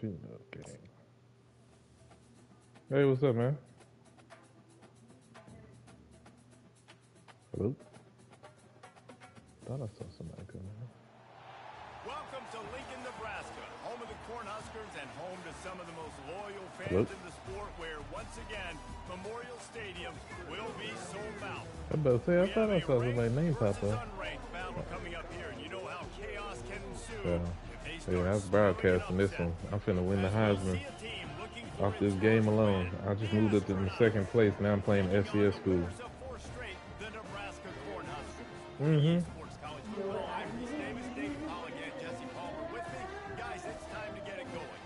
Tune-up game. Hey, what's up, man? Hello? Thought I saw somebody coming in. Welcome to Lincoln, Nebraska, home of the Cornhuskers and home to some of the most loyal Hello? fans in the sport, where once again Memorial Stadium will be sold out. I'm about to say, I We thought have I a saw somebody's ranked name pop versus up. unranked battle coming up here, and you know how chaos can ensue Yeah. if they Yeah, start I was spelling an broadcasting this upset. one. I'm finna win the As we'll Heisman see a team looking for off its this game first alone. win, I just the moved up into second place. Astronautics Now I'm playing taking on FCS the school. winners of 4 straight, the Nebraska Cornhuskers. Mm-hmm. Sports College Football. I'm Reese Davis, David Pollock, and Jesse Palmer with me. Guys, it's time to get it going.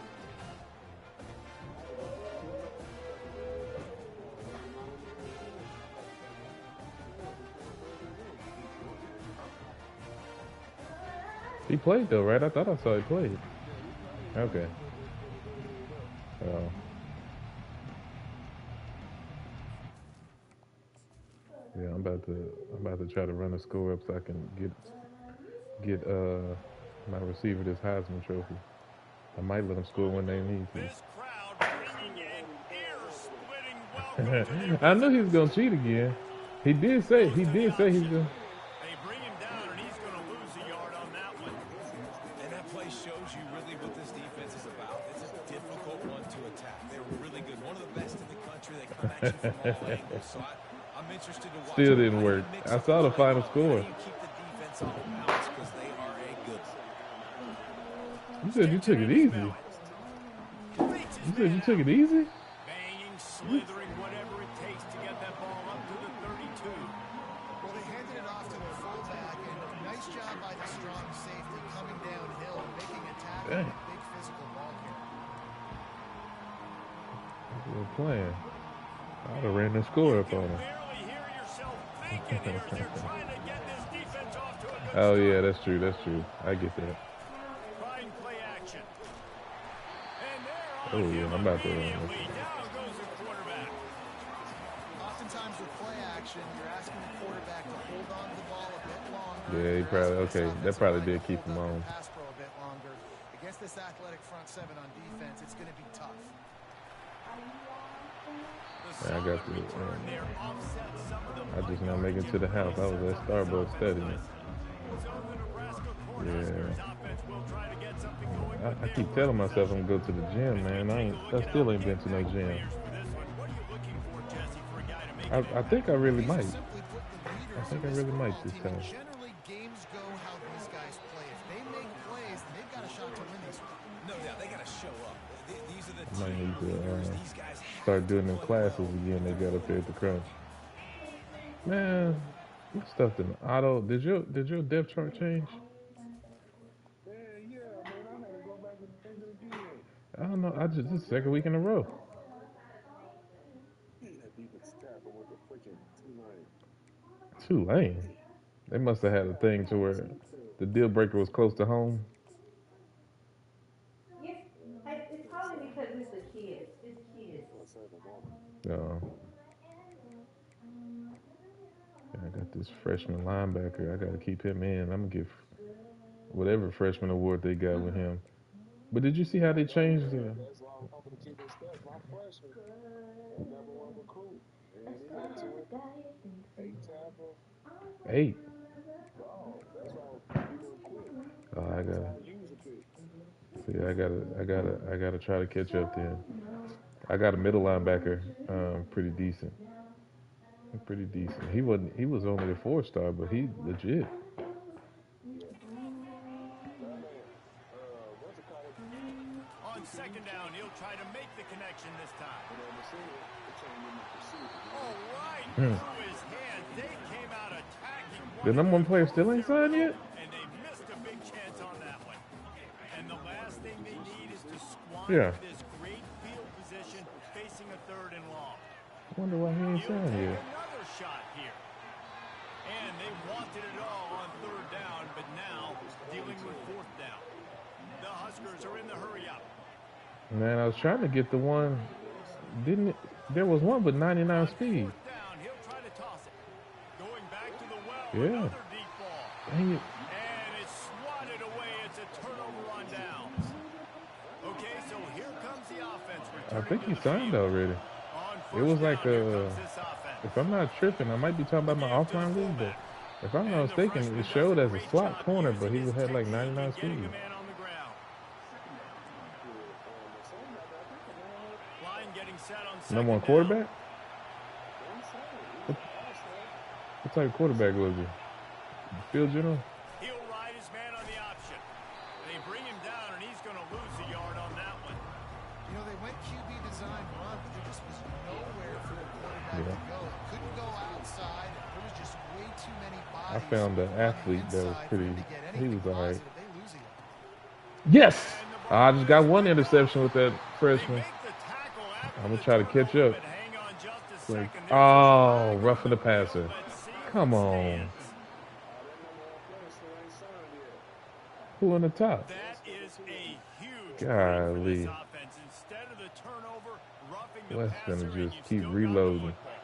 He played though, right? I thought I saw he played. Okay. Oh. Yeah, I'm about to try to run the score up so I can get my receiver this Heisman trophy. I might let him score when they need This crowd bringing an ear-splitting welcome to their to. I knew he was visitors. gonna cheat again. He did say Goes to the he's option. gonna. They bring him down, and he's going to lose a yard on that one. And that play shows you really what this defense is about. It's a difficult one to attack. They're really good. One of the best in the country. They come at you from all angles. So I'm interested to watch. Still didn't work. I saw the final score. How do you keep the defense off balance? Because they are a good one. You said you took it easy. You said you took it easy? Banging, slithering, whatever it takes to get that ball up to the 32. Well, they handed it off to the fullback, and nice job by the strong safety coming downhill, making a tackle, Dang. a big physical ball carrier. We're playing. I'd have ran the score up on him. Barely hear yourself thinking here as they're trying to get this defense off to a good Oh start. yeah, that's true. That's true. I get that. Trying play action. And they're Oh on yeah, him I'm about to. immediately. Down goes the quarterback. Oftentimes with play action, you're asking the quarterback to hold on to the ball a bit longer. Yeah, he You're probably asking this okay. That offensive probably line did to keep hold him on to on. the pass pro a bit longer. Against this athletic front seven on defense, it's going to be tough. The I got solid the. return there offset some of the I just now make it to the house. I was at Starbucks studying. So the Nebraska Yeah. Cornhuskers offense will try to get something going with I their keep telling first myself I'm possession. gonna go to the gym, man. I still ain't been to no gym. Players for this one. What are you looking for, Jesse, for a guy to make an I think I really These might. are simply put the leaders I think of I this really might football this team. And time. generally, games go how these guys play. If they make plays, then they've got a shot to win this one. No doubt. They got to show up. These are the I might need to leaders. These guys have start to doing them play classes well. again. They got up there at the crunch. Man, you stuffed in auto. Did your depth chart change? I don't know. This is the second week in a row. Tulane. They must have had a thing to where the deal breaker was close to home. It's probably because it's the kids. It's kids. Uh, I got this freshman linebacker. I got to keep him in. I'm gonna give whatever freshman award they got with him. But did you see how they changed the eight? Oh, I gotta try to catch up then. I got a middle linebacker, pretty decent. Pretty decent. He was only a 4-star, but he legit. On second down, he'll try to make the connection this time. All right, Hmm. through his hands. They came out attacking. The number one player still ain't signed yet? And they missed a big chance on that one. And the last thing they need is to squander Yeah. this great field position facing a third and long. I wonder why he ain't He'll signed take yet. another shot here. And they wanted it all on third down, but now dealing with fourth down. The Huskers are in the hurry up. Man, I was trying to get the one. Didn't it? There was one with 99 speed. Fourth down, he'll try to toss it. Going back to the well, Yeah. another deep ball. Dang it. And it's swatted away. It's a turnover on downs. Okay, so comes the offense I returning think to he the signed field. already. On It was first like down, here comes this if offense. I'm not tripping, I might be talking about my Give to the offline league, but fullback. if I'm not And the mistaken, freshman it does showed a as a great slot job corner, but using he his had like technique 99 and getting the speed. man on the ground. Line getting set on Number one second down. quarterback? What type of quarterback was he? Field general? He'll ride his man on the option. They bring him down, and he's going to lose a yard on that one. You know, they went QB design run, but there just was nowhere for the quarterback to go. He couldn't go outside. There was just way too many bodies. I found an on the athlete that was inside for pretty. him to get He was anything all right. positive. They lose a yard. Yes! And the I ball just got is one picked interception off. with that They freshman. make the tackle after I'm gonna the try to catch turnover, up. but hang on just a Like, second. There's a oh, flag roughing on the passer. field. Let's see if Come it on. stands. Who on the top? That is a huge break for Golly. this offense. Instead of the turnover, roughing the Wes passer, gonna and just you've keep still got the reloading. football.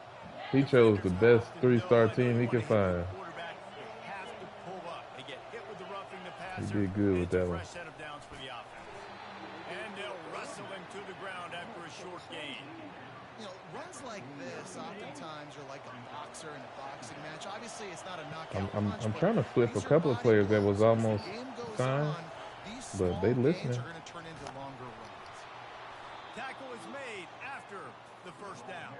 He chose the Defenders best often three-star know, I know team you he wanna could hit the find. quarterback. You have to pull up. They get hit with the roughing the He passer. did good and with it's a that one. fresh set of downs for the offense. And they'll wrestle him to the ground after a short gain. You know, runs like this oftentimes are like a boxer in a boxing match. Obviously, it's not a knockout punch, I'm but trying to flip a these are couple of body players that blows. was As the almost game goes signed, on, these but small they gains listening. are going to turn into longer runs. Tackle is made after the first down.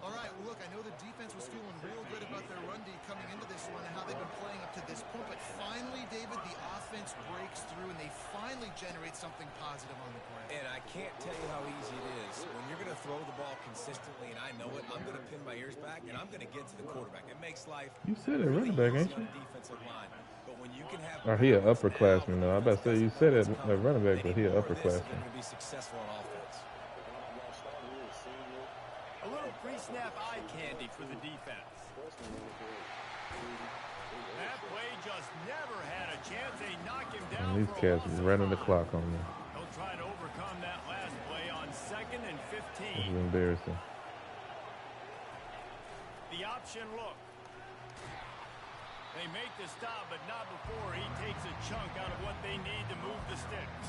All right, well, look, I know the defense was feeling real good about their run D coming into this one and how they've been playing up to this point, but finally, David, the offense breaks through and they finally generate something positive on the ground. And I can't tell you how easy it is. When you're going to throw the ball consistently, and I know it, I'm going to pin my ears back, and I'm going to get to the quarterback. It makes life You said it really running back, easy ain't on you? the defensive line. But when you can have Or he an balance upperclassman though. I now, about to say you said it what's at running back, but coming. he an They need more of this if upperclassman. they're going to be successful on offense. A little pre-snap eye candy for the defense. That play just never had a chance. They knock him down. And these for a cats loss of running the 5. clock on me. They'll try to overcome that last play on 2nd and This 15. is embarrassing. The option look. They make the stop, but not before he takes a chunk out of what they need to move the sticks.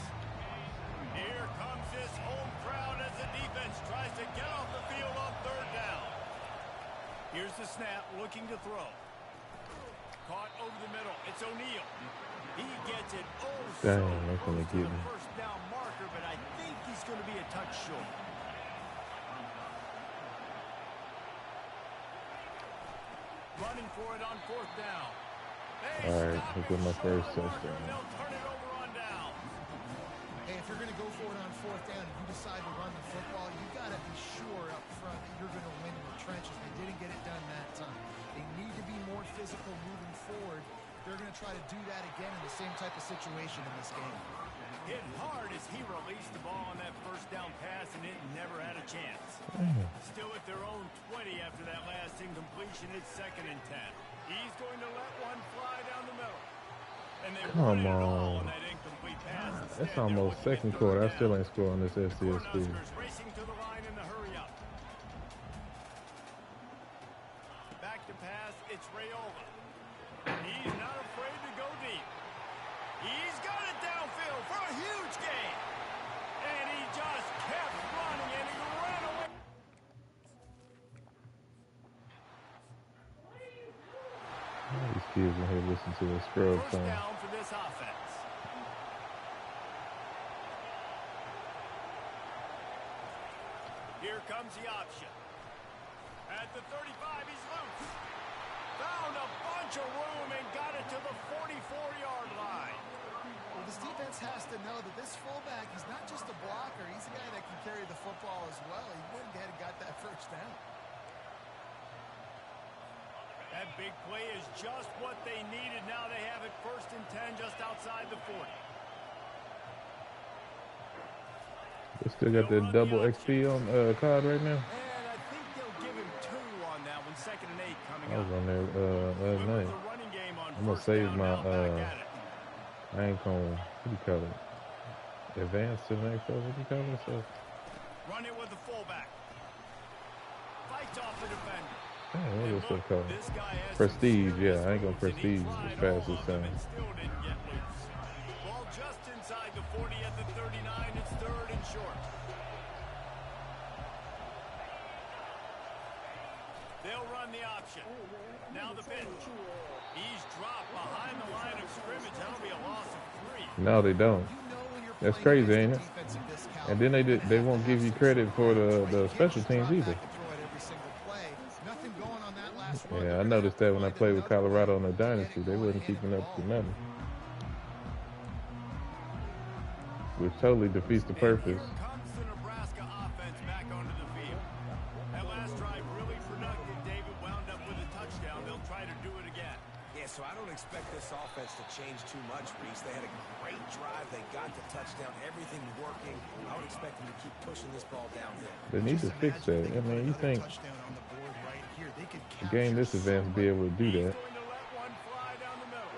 Here comes this home crowd as the defense tries to get off the field on 3rd down. Here's the snap, looking to throw. Caught over the middle. It's O'Neal. He gets it Dang, so that's gonna close to get the me. first down marker, but I think he's going to be a touch short. Running for it on 4th down. They All right, stop look him at my short of first the marker, touchdown. and they'll turn it over on down. Hey, if you're going to go for it on 4th down and you decide to run the football, you got to be sure up front that you're going to win in the trenches. They didn't get it done that time. They need to be more physical moving forward. They're going to try to do that again in the same type of situation in this game. Hit hard as he released the ball on that first down pass, and it never had a chance. Still at their own 20 after that last incompletion. It's 2nd and 10. He's going to let one fly down the middle. And they run it all on that incomplete pass. Instead, That's they're almost looking at second 3rd quarter. I down. still ain't scoring this FCS East. Cornhuskers racing to the line in the hurry up. Back to pass, it's Rayola. He's not afraid to go deep. He's got it downfield for a huge gain. And he just kept running, and he ran away. All these kids in here listen to the scrub First song. down for this offense. Here comes the option. At the 35, he's loose. Found a bunch of room and got it to the 44-yard line. Well, this defense has to know that this fullback, he's not just a blocker. He's a guy that can carry the football as well. He went ahead and got that first down. That big play is just what they needed. Now they have it 1st and 10 just outside the 40. They still got that double XP on card right now. And I think they'll give him 2 on that one. 2nd and 8 coming I was up. on there last With night. the running game on I'm gonna 1st save down, my now back at it. I ain't gonna, what do you call it? Advance to the next level, what do you call it? So, Run it with the fullback. Fights off the defender. dang, what is Look, that called? this guy has Prestige, some yeah, serious I ain't gonna moves, and he prestige tried as fast all as of them time. and still didn't get loose. Ball just inside the 40 at the 39. It's 3rd and short. the option. Now the pitch. He's dropped behind the line of scrimmage. That'll be a loss of 3. No, they don't. That's crazy, ain't it? And then they won't give you credit for the special teams either. Yeah, I noticed that when I played with Colorado in the Dynasty, they wasn't keeping up to nothing, which totally defeats the purpose. Here comes the Nebraska offense back onto the field. That last drive really productive. David wound up with a touchdown. They'll try to do it again. Yeah, so I don't expect this offense to change too much, Reese. They had a great drive. They got the touchdown. Everything working. I would expect them to keep pushing this ball downhill. They need to fix that. I mean, you think a game this advanced be able to do that? He's going to let one fly down the middle.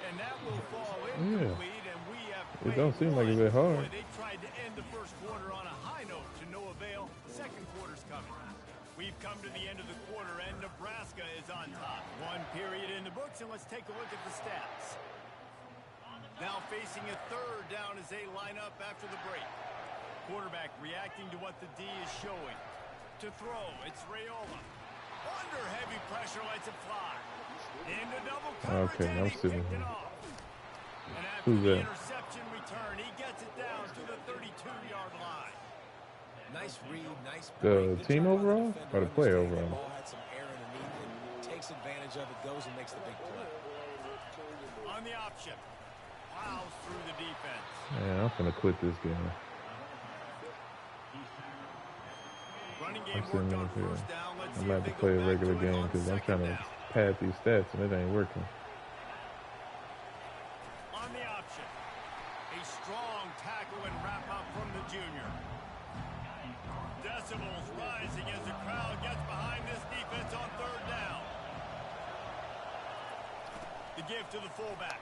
And that will fall into the lead, and we have It don't seem like it's that hard. Boy, they tried to end the first quarter on a high note to no avail. Second quarter's coming. We've come to the end of the quarter, and Nebraska is on top. One period in the books, and let's take a look at the stats. Now facing a third down as they line up after the break. Quarterback reacting to what the D is showing. To throw, it's Raiola. Under heavy pressure, lets it fly. Into double coverage, Okay, and I'm he sitting picked it here. off. And after Who's the that? interception return, he gets it down to the 32-yard line. Nice read, nice The break. Good team job by overall defender or the player understanding overall? ball had some air underneath it, takes advantage of it, goes and makes the big play. On the option. Plows through the defense. Yeah, I'm gonna quit this game. Running I'm game sitting worked on up here. first down. Let's I'm see about if to they play go a back regular to it game on because I'm second trying to down. pad these stats and it ain't working. On the option. A strong tackle and wrap up from the junior. Decibels rising as the crowd gets behind this defense on third down. The give to the fullback.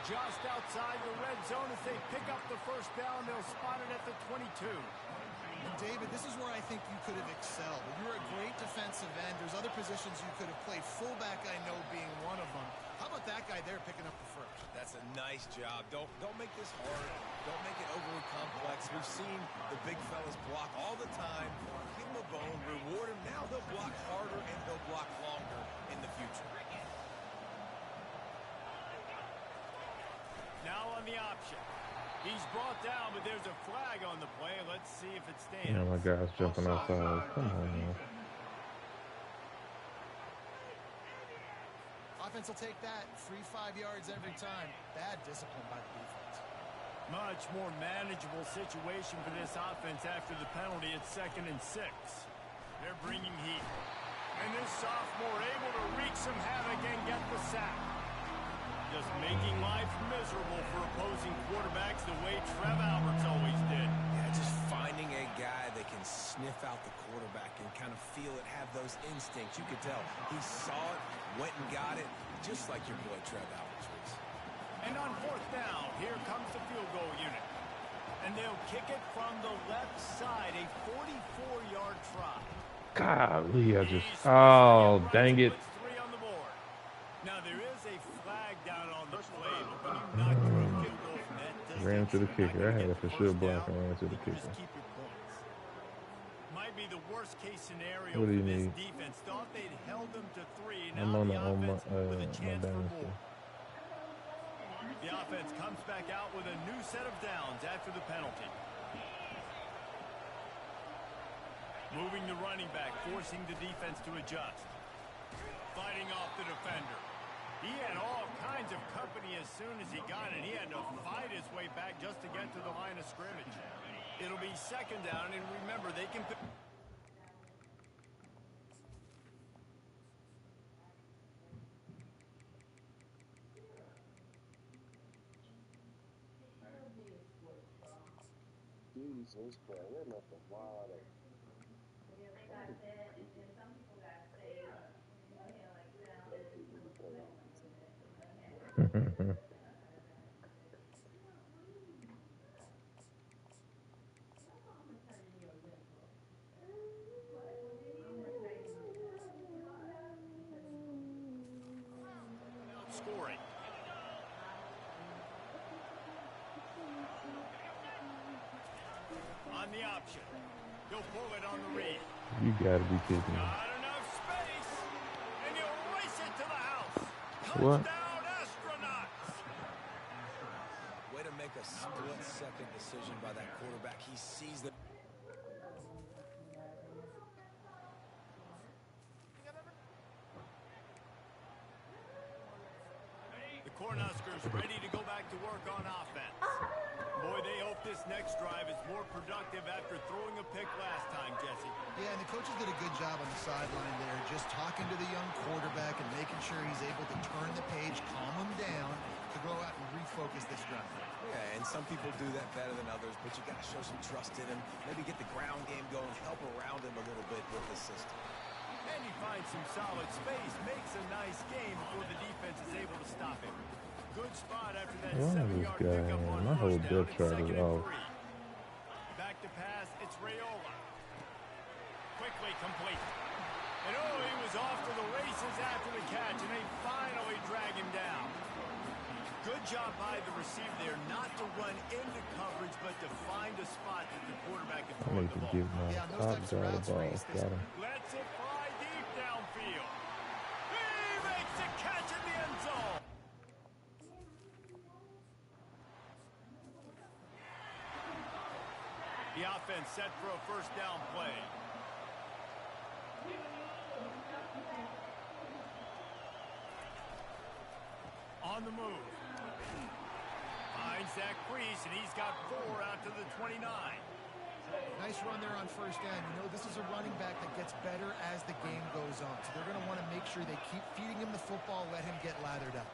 Just outside the red zone as they pick up the first down. They'll spot it at the 22. And David, this is where I think you could have excelled. You're a great defensive end. There's other positions you could have played. Fullback, I know, being one of them. How about that guy there picking up the first? That's a nice job. Don't make this hard. Don't make it overly complex. We've seen the big fellas block all the time. Give them a bone, reward them. Now they'll block harder and they'll block longer in the future. Now on the option. He's brought down, but there's a flag on the play. Let's see if it stands. Yeah, my guy's jumping outside. Come on, man. Offense will take that. 3-5 yards every time. Bad discipline by the defense. Much more manageable situation for this offense after the penalty at 2nd and 6. They're bringing heat. And this sophomore able to wreak some havoc and get the sack. Just making life miserable for opposing quarterbacks the way Trev Alberts always did. Yeah, just finding a guy that can sniff out the quarterback and kind of feel it, have those instincts. You could tell he saw it, went and got it, just like your boy Trev Alberts was. And on 4th down, here comes the field goal unit. And they'll kick it from the left side, a 44-yard try. Golly, I just, oh, dang it. Now there is a flag down on the play, but when you knock through a field goal from that distance, Ran to the you're not kicker. I gonna had get it for the sure first block down. and ran to the Just kicker. keep your points. Might be the worst case scenario What do you for this need? defense. Thought they'd held them to 3. I'm Now on the my offense with a my chance for dynasty. more. The offense comes back out with a new set of downs after the penalty. Moving the running back, forcing the defense to adjust. Fighting off the defender. He had all kinds of company as soon as he got it. He had to fight his way back just to get to the line of scrimmage. It'll be 2nd down, and remember, they can... Jesus Christ, they left them wide open. Scoring. On the option. He'll pull it on the read. You gotta be kidding me. Not enough What? Touchdown, Astronauts! Way to make a split-second decision by that quarterback. He sees the... The Cornhuskers ready to go back to work on offense. Boy, they hope this next drive is more productive after throwing a pick last time, Jesse. Yeah, and the coaches did a good job on the sideline there, just talking to the young quarterback and making sure he's able to turn the page, calm him down, to go out and refocus this drive. Yeah, and some people do that better than others, but you got to show some trust in him. Maybe get the ground game going, help around him a little bit with the system. And he finds some solid space, makes a nice game before the defense is able to stop him. Good spot after that Why is 7-yard this guy pickup in? on My whole first down. depth It's chart is 2nd and off. 3. Back to pass, it's Raiola. Quickly complete. And oh, he was off to the races after the catch, and they finally drag him down. Good job by the receiver there, not to run into coverage, but to find a spot that the quarterback can I throw need the to ball. give my Yeah, those top types of guy the routes, ball. Reese, they- Got him. Lets it fly deep downfield. He makes a catch in the end zone. The offense set for a first down play. On the move. Finds that crease, and he's got 4 out to the 29. Nice run there on first down. You know, this is a running back that gets better as the game goes on. So they're going to want to make sure they keep feeding him the football, let him get lathered up.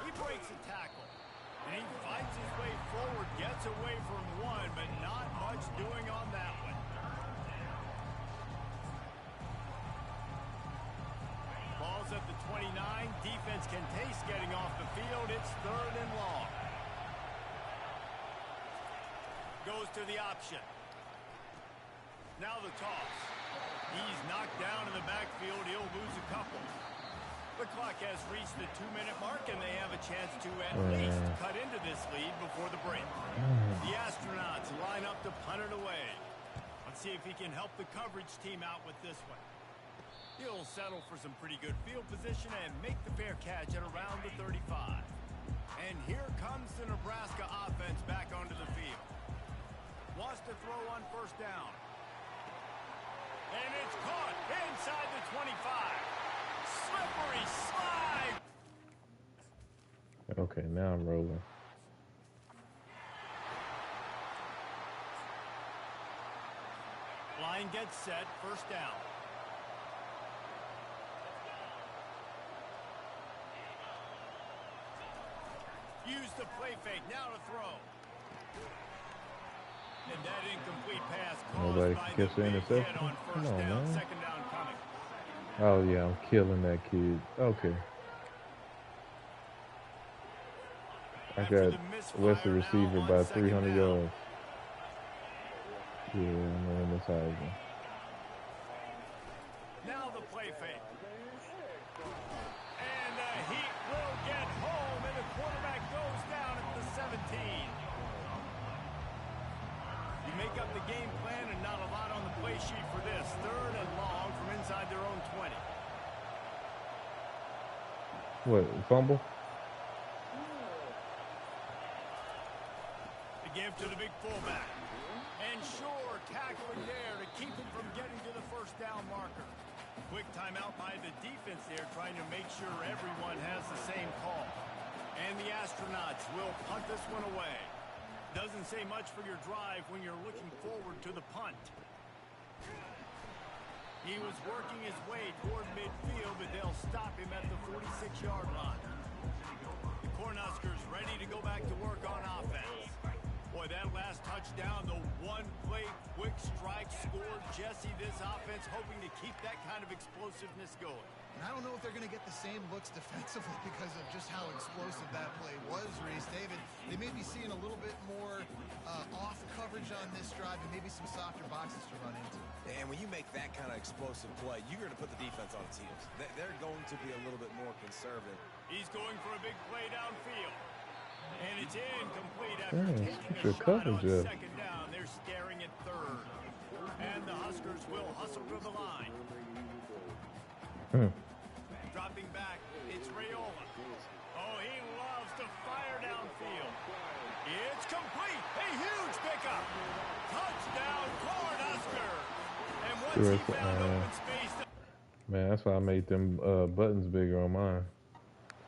He breaks a tackle, and he fights his way forward, gets away from one, but not much doing on that one. Ball's at the 29. Defense can taste getting off the field. It's 3rd and long. Goes to the option. Now the toss. He's knocked down in the backfield. He'll lose a couple. The clock has reached the 2-minute mark, and they have a chance to at least cut into this lead before the break. The Astronauts line up to punt it away. Let's see if he can help the coverage team out with this one. He'll settle for some pretty good field position and make the fair catch at around the 35. And here comes the Nebraska offense back onto the field. Wants to throw on first down. And it's caught inside the 25. Slippery slide. Okay, now I'm rolling. Line gets set, first down. Use the play fake, now to throw. And that incomplete pass caused Nobody by can the catch the big interception? hit on Come first on, down, man. 2nd down coming. Oh yeah, I'm killing that kid. Okay. I After got the misfire, West the now receiver on by 2nd 300 down. yards. Yeah, I'm on this Heisman. Now the play fake. And the Heat will get home, and the quarterback goes down at the 17. You make up the game plan, and not a lot on the play sheet for this. 3rd and long from inside their own 20. What, fumble? The give to the big fullback. And sure, tackling there to keep him from getting to the first down marker. Quick timeout by the defense there, trying to make sure everyone has the same call. And the Astronauts will punt this one away. Doesn't say much for your drive when you're looking forward to the punt. He was working his way toward midfield, but they'll stop him at the 46-yard line. The Cornhuskers ready to go back to work on offense. Boy, that last touchdown, the one-play quick strike scored. Jesse, this offense hoping to keep that kind of explosiveness going. And I don't know if they're going to get the same looks defensively because of just how explosive that play was, Reese. David, they may be seeing a little bit more off coverage on this drive and maybe some softer boxes to run into. And when you make that kind of explosive play, you're going to put the defense on its heels. They're going to be a little bit more conservative. He's going for a big play downfield. And it's incomplete after taking a good shot coverage on there. 2nd down. They're staring at 3rd. And the Huskers will hustle to the line. Dropping back, it's Raiola. The Once he rest of, found open space. man, that's why I made them buttons bigger on mine.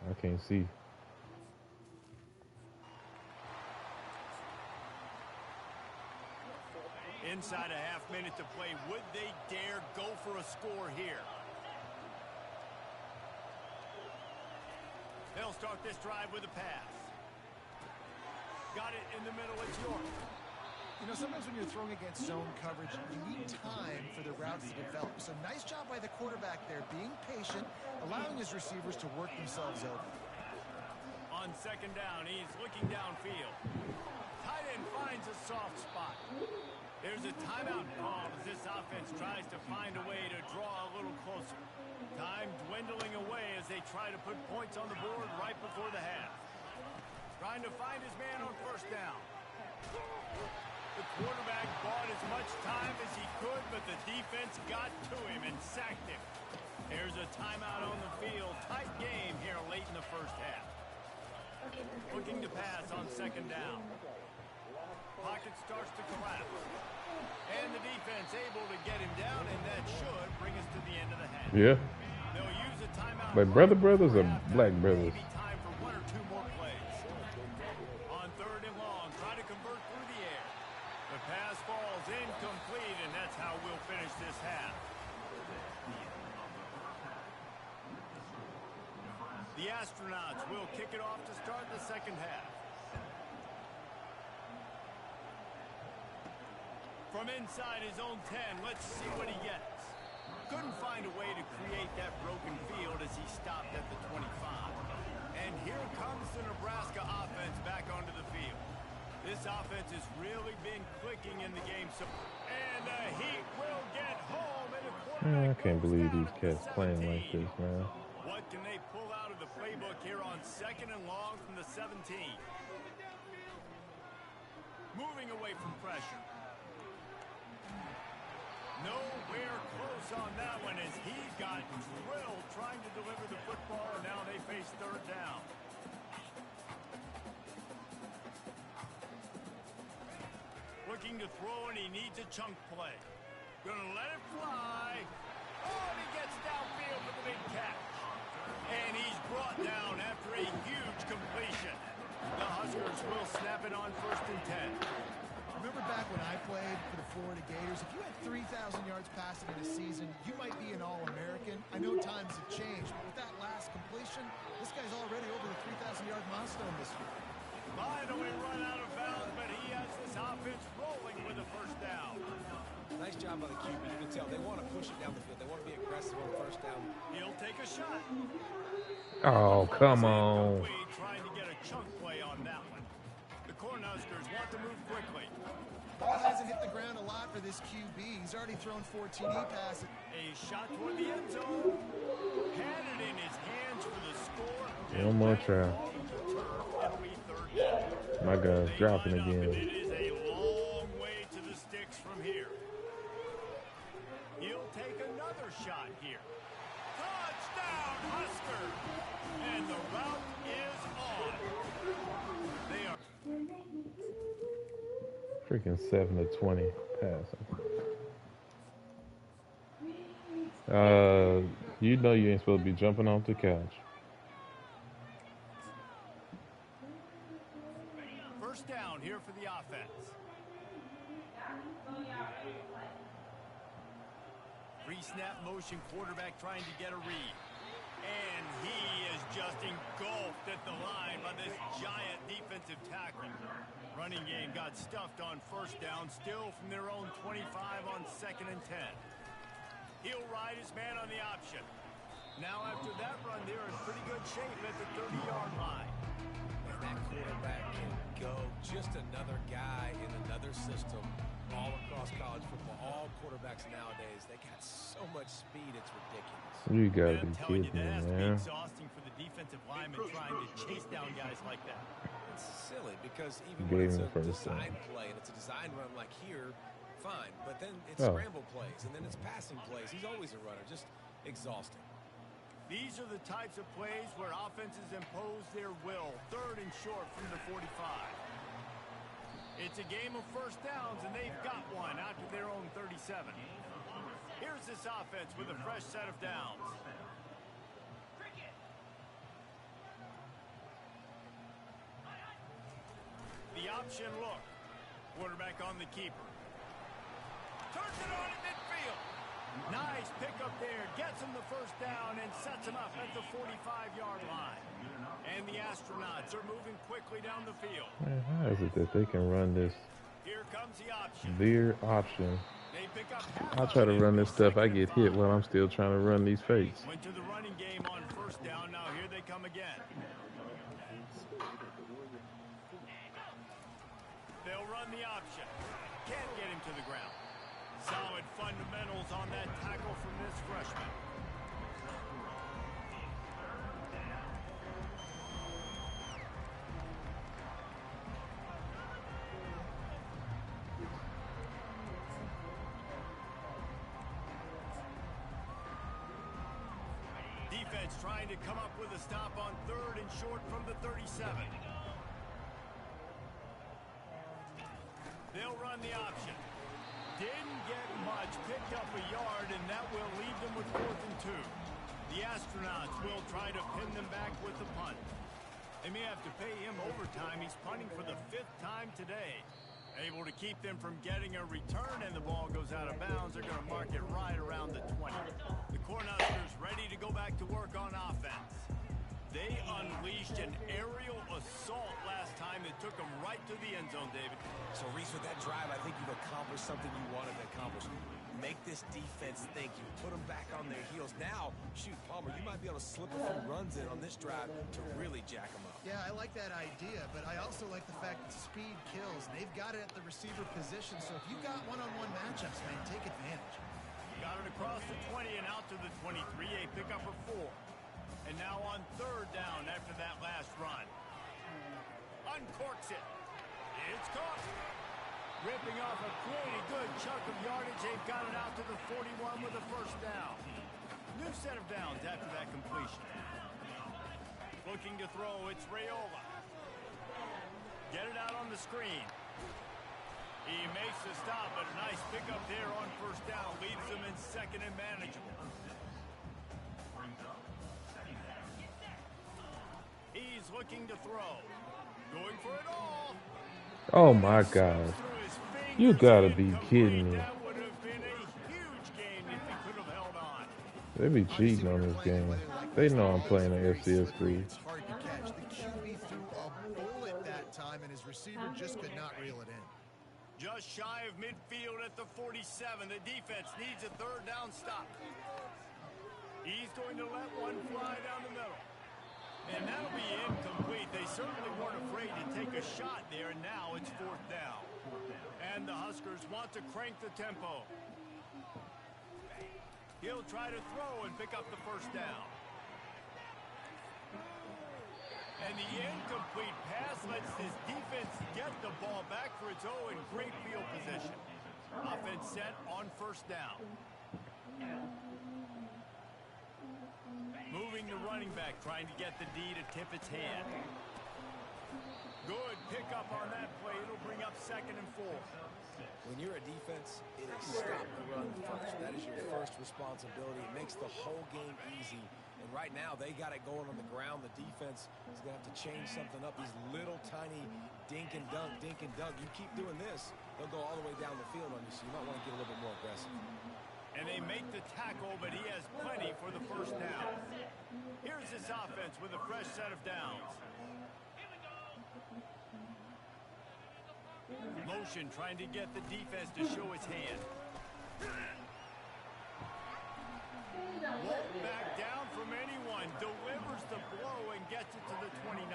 I can't see. Inside a half minute to play. Would they dare go for a score here? They'll start this drive with a pass. Got it in the middle. It's York. You know, sometimes when you're throwing against zone coverage, you need time for the routes to develop. So nice job by the quarterback there, being patient, allowing his receivers to work themselves open. On second down, he's looking downfield. Tight end finds a soft spot. There's a timeout call as this offense tries to find a way to draw a little closer. Time dwindling away as they try to put points on the board right before the half. Trying to find his man on first down. The quarterback bought as much time as he could, but the defense got to him and sacked him. There's a timeout on the field. Tight game here late in the first half. Looking to pass on second down. Pocket starts to collapse. And the defense able to get him down, and that should bring us to the end of the half. Yeah. They'll use a timeout. Like brothers or black brothers? Maybe time for one or two more plays. On third and long, try to convert through the air. The pass falls incomplete, and that's how we'll finish this half. The Astronauts will kick it off to start the second half. From inside his own 10, let's see what he gets. Couldn't find a way to create that broken field as he stopped at the 25. And here comes the Nebraska offense back onto the field. This offense has really been clicking in the game. And the Heat will get home. And I can't believe these cats playing like this, man. What can they pull out of the playbook here on second and long from the 17? Moving away from pressure. Nowhere close on that one as he got drilled trying to deliver the football, and now they face third down. Looking to throw, and he needs a chunk play. Gonna let it fly. Oh, and he gets downfield for the big catch. And he's brought down after a huge completion. The Huskers will snap it on first and 10. Remember back when I played for the Florida Gators, if you had 3,000 yards passing in a season, you might be an All-American. I know times have changed, but with that last completion, this guy's already over the 3,000-yard milestone this year. Finally run out of bounds, but he has this offense rolling with a first down. Nice job by the QB. You can tell they want to push it down the field. They want to be aggressive on first down. He'll take a shot. Oh, come on. Trying to get a chunk play on that one. The Cornhuskers want to move quickly. Ball hasn't hit the ground a lot for this QB. He's already thrown 4 TD passes. A shot toward the end zone. Had it in his hands for the score. One more try. My guy's dropping again. It is a long way to the sticks from here. He'll take another shot here. Touchdown, Huskers! And the route is on. They are Freaking 7-20 passing. You know you ain't supposed to be jumping off the couch. first down here for the offense. Pre-snap motion, quarterback trying to get a read. And he is just engulfed at the line by this giant defensive tackle. Running game got stuffed on first down, still from their own 25 on second and 10. He'll ride his man on the option. Now after that run, they're in pretty good shape at the 30-yard line. And that quarterback can go. Just another guy in another system all across college football. All quarterbacks nowadays, they got so much speed, it's ridiculous. You gotta I'm be telling you, kidding that has me, to be man. exhausting for the defensive lineman trying to chase down guys like that. It's silly because even Gave when it's him a the first design down. play and it's a design run like here, fine. But then it's Oh. scramble plays and then it's passing plays. He's always a runner. Just exhausting. These are the types of plays where offenses impose their will. Third and short from the 45. It's a game of first downs, and they've got one out to their own 37. Here's this offense with a fresh set of downs. The option look. Quarterback on the keeper. Turns it on in midfield. Nice pickup there. Gets him the first down and sets him up at the 45-yard line. And the Astronauts are moving quickly down the field. Man, how is it that they can run this Here comes the option. veer option? They pick up half I of try to it. run this stuff, I Second get and hit 5. while I'm still trying to run these fakes. Went to the running game on first down. Now here they come again. They'll run the option. Can't get him to the ground. Solid fundamentals on that tackle from this freshman. Defense trying to come up with a stop on 3rd and short from the 37. They'll run the option. Didn't get much, picked up a yard, and that will leave them with 4th and 2. The Astronauts will try to pin them back with the punt. They may have to pay him overtime. He's punting for the 5th time today. Able to keep them from getting a return, and the ball goes out of bounds. They're going to mark it right around the 20. The Cornhuskers ready to go back to work on offense. They unleashed an aerial assault last time that took them right to the end zone, David. So, Reese, with that drive, I think you've accomplished something you wanted to accomplish. Make this defense think. You put them back on their heels. Now, shoot, Palmer, you might be able to slip a few runs in on this drive to really jack them up. Yeah, I like that idea, but I also like the fact that speed kills. They've got it at the receiver position, so if you've got one-on-one matchups, man, take advantage. Got it across the 20 and out to the 23, a pickup of 4. And now on 3rd down after that last run. Uncorks it. It's caught. Ripping off a pretty good chunk of yardage. They've got it out to the 41 with a first down. New set of downs after that completion. Looking to throw, it's Raiola. Get it out on the screen. He makes the stop, but a nice pickup there on first down. Leaves them in 2nd and manageable. He's looking to throw. Going for it all. Oh my God. You gotta be kidding me. That would have been a huge game if he could have held on. They be cheating on this game. They know I'm playing the FCS East. It's hard to catch. The QB threw a bullet that time, and his receiver just could not reel it in. Just shy of midfield at the 47. The defense needs a 3rd down stop. He's going to let one fly down the middle. And that'll be incomplete. They certainly weren't afraid to take a shot there, and now it's 4th down. And the Huskers want to crank the tempo. He'll try to throw and pick up the first down. And the incomplete pass lets this defense get the ball back for its own in great field position. Offense set on first down. Moving the running back, trying to get the D to tip its hand. Good pickup on that play. It'll bring up 2nd and 4. When you're a defense, it is stop the run first. That is your first responsibility. It makes the whole game easy. And right now, they got it going on the ground. The defense is going to have to change something up. These little tiny dink and dunk, dink and dunk. You keep doing this, they'll go all the way down the field on you, so you might want to get a little bit more aggressive. And they make the tackle, but he has plenty for the first down. Here's this offense with a fresh set of downs. Motion trying to get the defense to show its hand. Won't back down from anyone. Delivers the blow and gets it to the 29.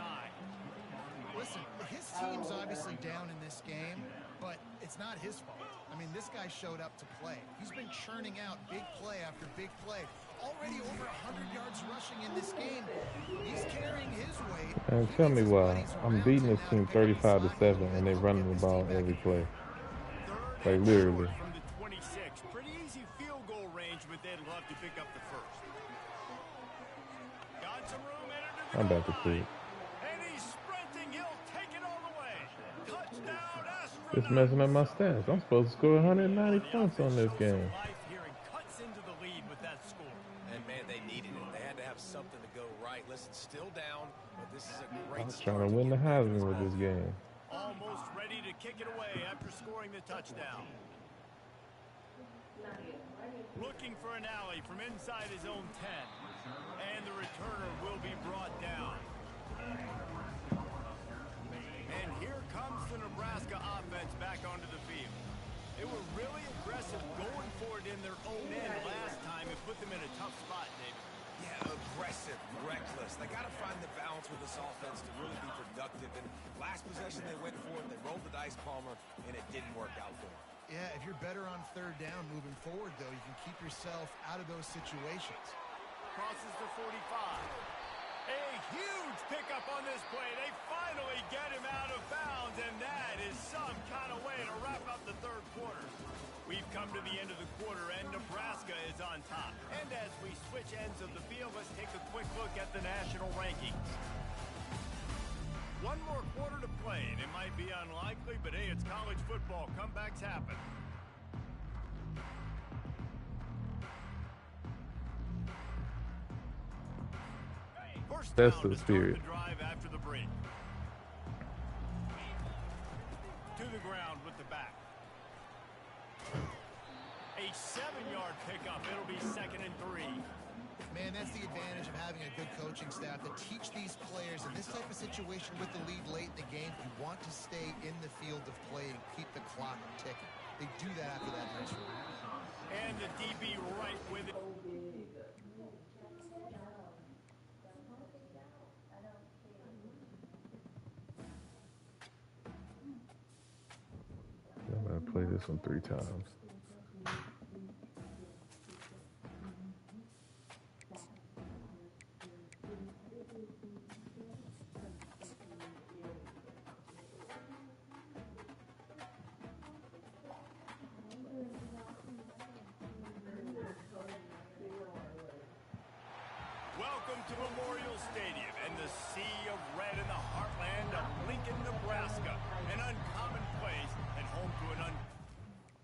Listen, his team's obviously down in this game, but it's not his fault. I mean, this guy showed up to play. He's been churning out big play after big play. Already over 100 yards rushing in this game. He's carrying his weight. And tell me why I'm beating this team 35-7 and they running the ball every play. Like literally. From the 26. Pretty easy field goal range, but they'd love to pick up the first. Got some room in it. I'm about to quit. And he's sprinting. He'll take it all the way. Touchdown, Astronauts. It's messing up my stats. I'm supposed to score 190 points on this game. Life here and cuts into Trying to win the Heisman with this game. Almost ready to kick it away after scoring the touchdown. Looking for an alley from inside his own 10. And the returner will be brought down. And here comes the Nebraska offense back onto the field. They were really aggressive going for it in their own end last time and put them in a tough spot, David. Yeah, aggressive, reckless. They got to find the balance with this offense to really be productive. And last possession they went for it, they rolled the dice, Palmer, and it didn't work out for them. Yeah, if you're better on third down moving forward, though, you can keep yourself out of those situations. Crosses the 45. A huge pickup on this play. They finally get him out of bounds, and that is some kind of way to wrap up the third quarter. We've come to the end of the quarter, and Nebraska is on top. And as we switch ends of the field, let's take a quick look at the national rankings. One more quarter to play, and it might be unlikely, but hey, it's college football. Comebacks happen. First That's down the to start spirit. the drive after the break. To the ground with the back. A 7-yard pickup. It'll be 2nd and 3. Man, that's the advantage of having a good coaching staff to teach these players in this type of situation with the lead late in the game. You want to stay in the field of play and keep the clock ticking. They do that after that nursery. And the DB right with it. I'm going to play this one 3 times. Welcome to Memorial Stadium and the sea of red in the heartland of Lincoln, Nebraska. An uncommon place and home to an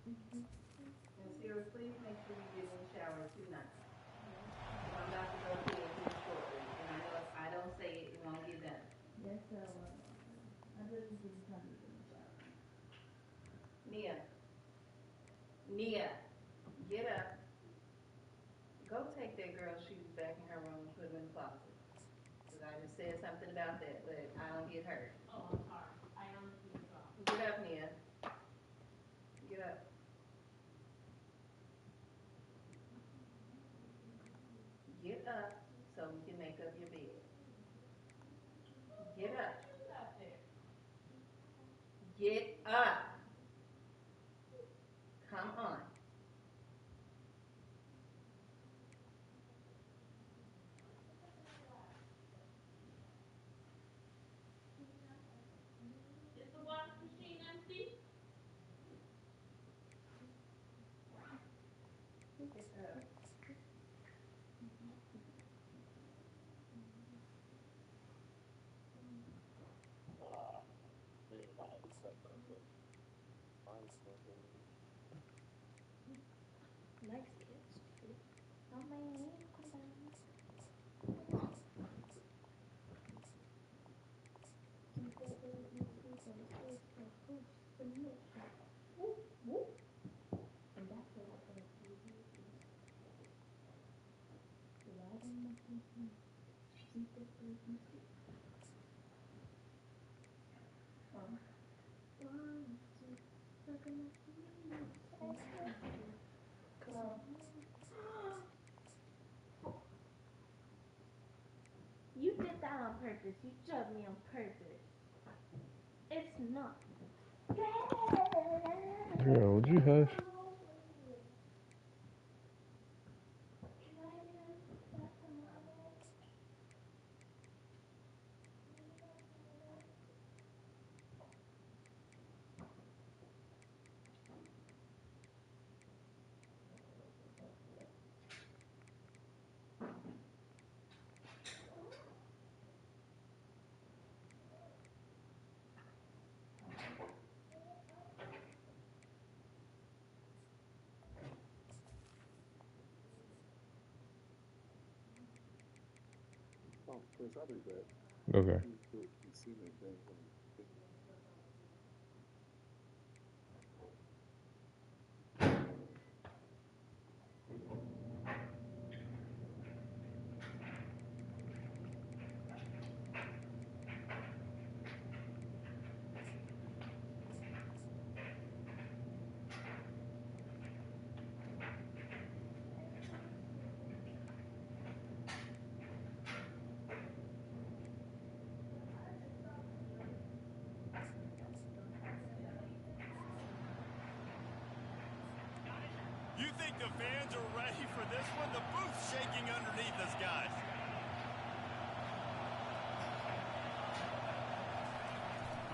And Sarah, please make sure you get in the shower tonight. I'm about to go to it here shortly, and I know if I don't say it, it won't get done. Yes, sir. I just didn't come to the shower. Nia, get up. Go take that girl's shoes back in her room and put them in the closet. Because I just said something about that, but I don't get hurt. Oh, I'm sorry. I honestly forgot. Get up, Nia. Get up. Get up so we can make up your bed. Get up. Get up. Come on. Is the washing machine empty? Get up. Next kids. Oh, my name. You did that on purpose. You shoved me on purpose. It's not. Girl, would you hush? Oh, Chris, I'll be back. Okay. You think the fans are ready for this one? The booth's shaking underneath us, guys.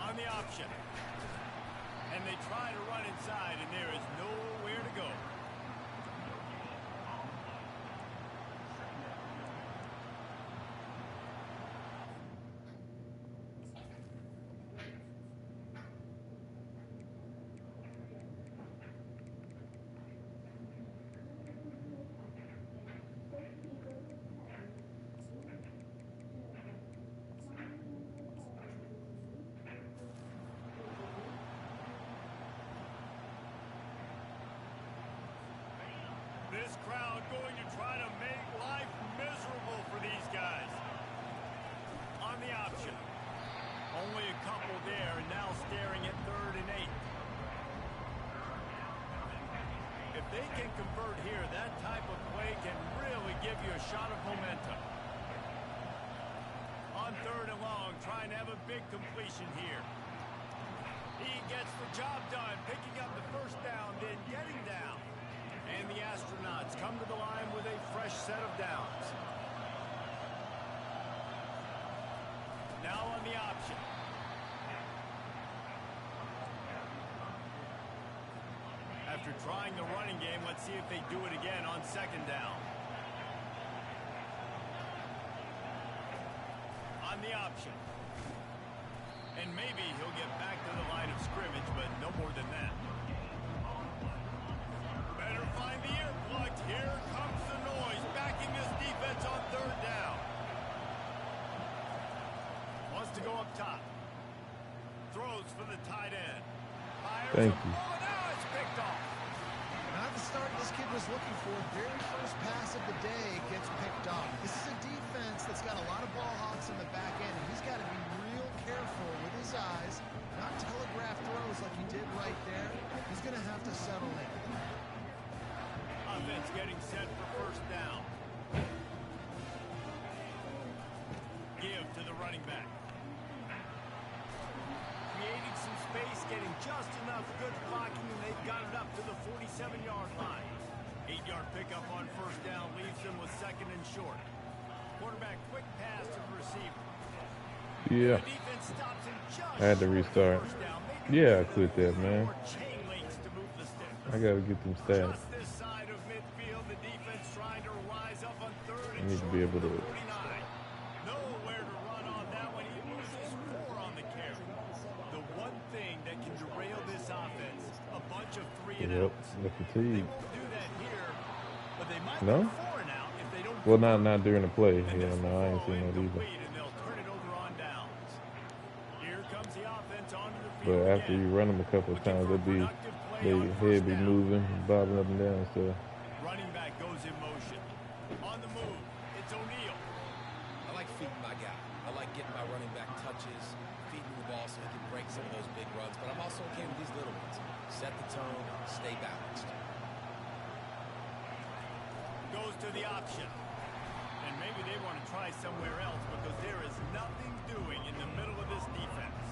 On the option. And they try to run inside, and there is nowhere to go. This crowd going to try to make life miserable for these guys. On the option. Only a couple there, and now staring at 3rd and 8. If they can convert here, that type of play can really give you a shot of momentum. On 3rd and long, trying to have a big completion here. He gets the job done, picking up the first down, then getting down. And the Astronauts come to the line with a fresh set of downs. Now on the option. After trying the running game, let's see if they do it again on 2nd down. On the option. And maybe he'll get back to the line of scrimmage, but no more than that. Better find the earplugs. Here comes the noise, backing this defense on 3rd down. Wants to go up top. Throws for the tight end. Fires Thank a you. ball, and now it's picked off. Not the start this kid was looking for. Very first pass of the day gets picked off. This is a defense that's got a lot of ball hawks in the back end, and he's got to be real careful with his eyes, not telegraph throws like he did right there. He's going to have to settle in. Offense getting set for 1st down. Give to the running back. Creating some space, getting just enough good blocking, and they've got it up to the 47-yard line. 8-yard pickup on 1st down leaves them with 2nd and short. Quarterback quick pass to the receiver. Yeah. The defense stops him just I had to short of restart. 1st down. Maybe Yeah, I quit that, man. more chain links to move the sticks. I gotta get them stats. Just this side of midfield, the defense trying to rise up on 3rd I and need to short be able from to. the 49. Nowhere to run on that one. He loses 4 on the carry. The one thing that can derail this offense, a bunch of 3 and Yep, outs. the They fatigue. won't do that here, but they might No? go 4 and out if they don't. Well, not during the play. And Yeah, this no, will I ain't fall seen that either. incomplete, and they'll turn it over on downs. Here comes the offense onto the But field after you again. run them a couple of times, they head be moving, bobbing up and down. So Running back goes in motion. On the move, it's O'Neal. I like feeding my guy. I like getting my running back touches, feeding the ball so he can break some of those big runs. But I'm also okay with these little ones. Set the tone, stay balanced. Goes to the option. And maybe they want to try somewhere else because there is nothing doing in the middle of this defense.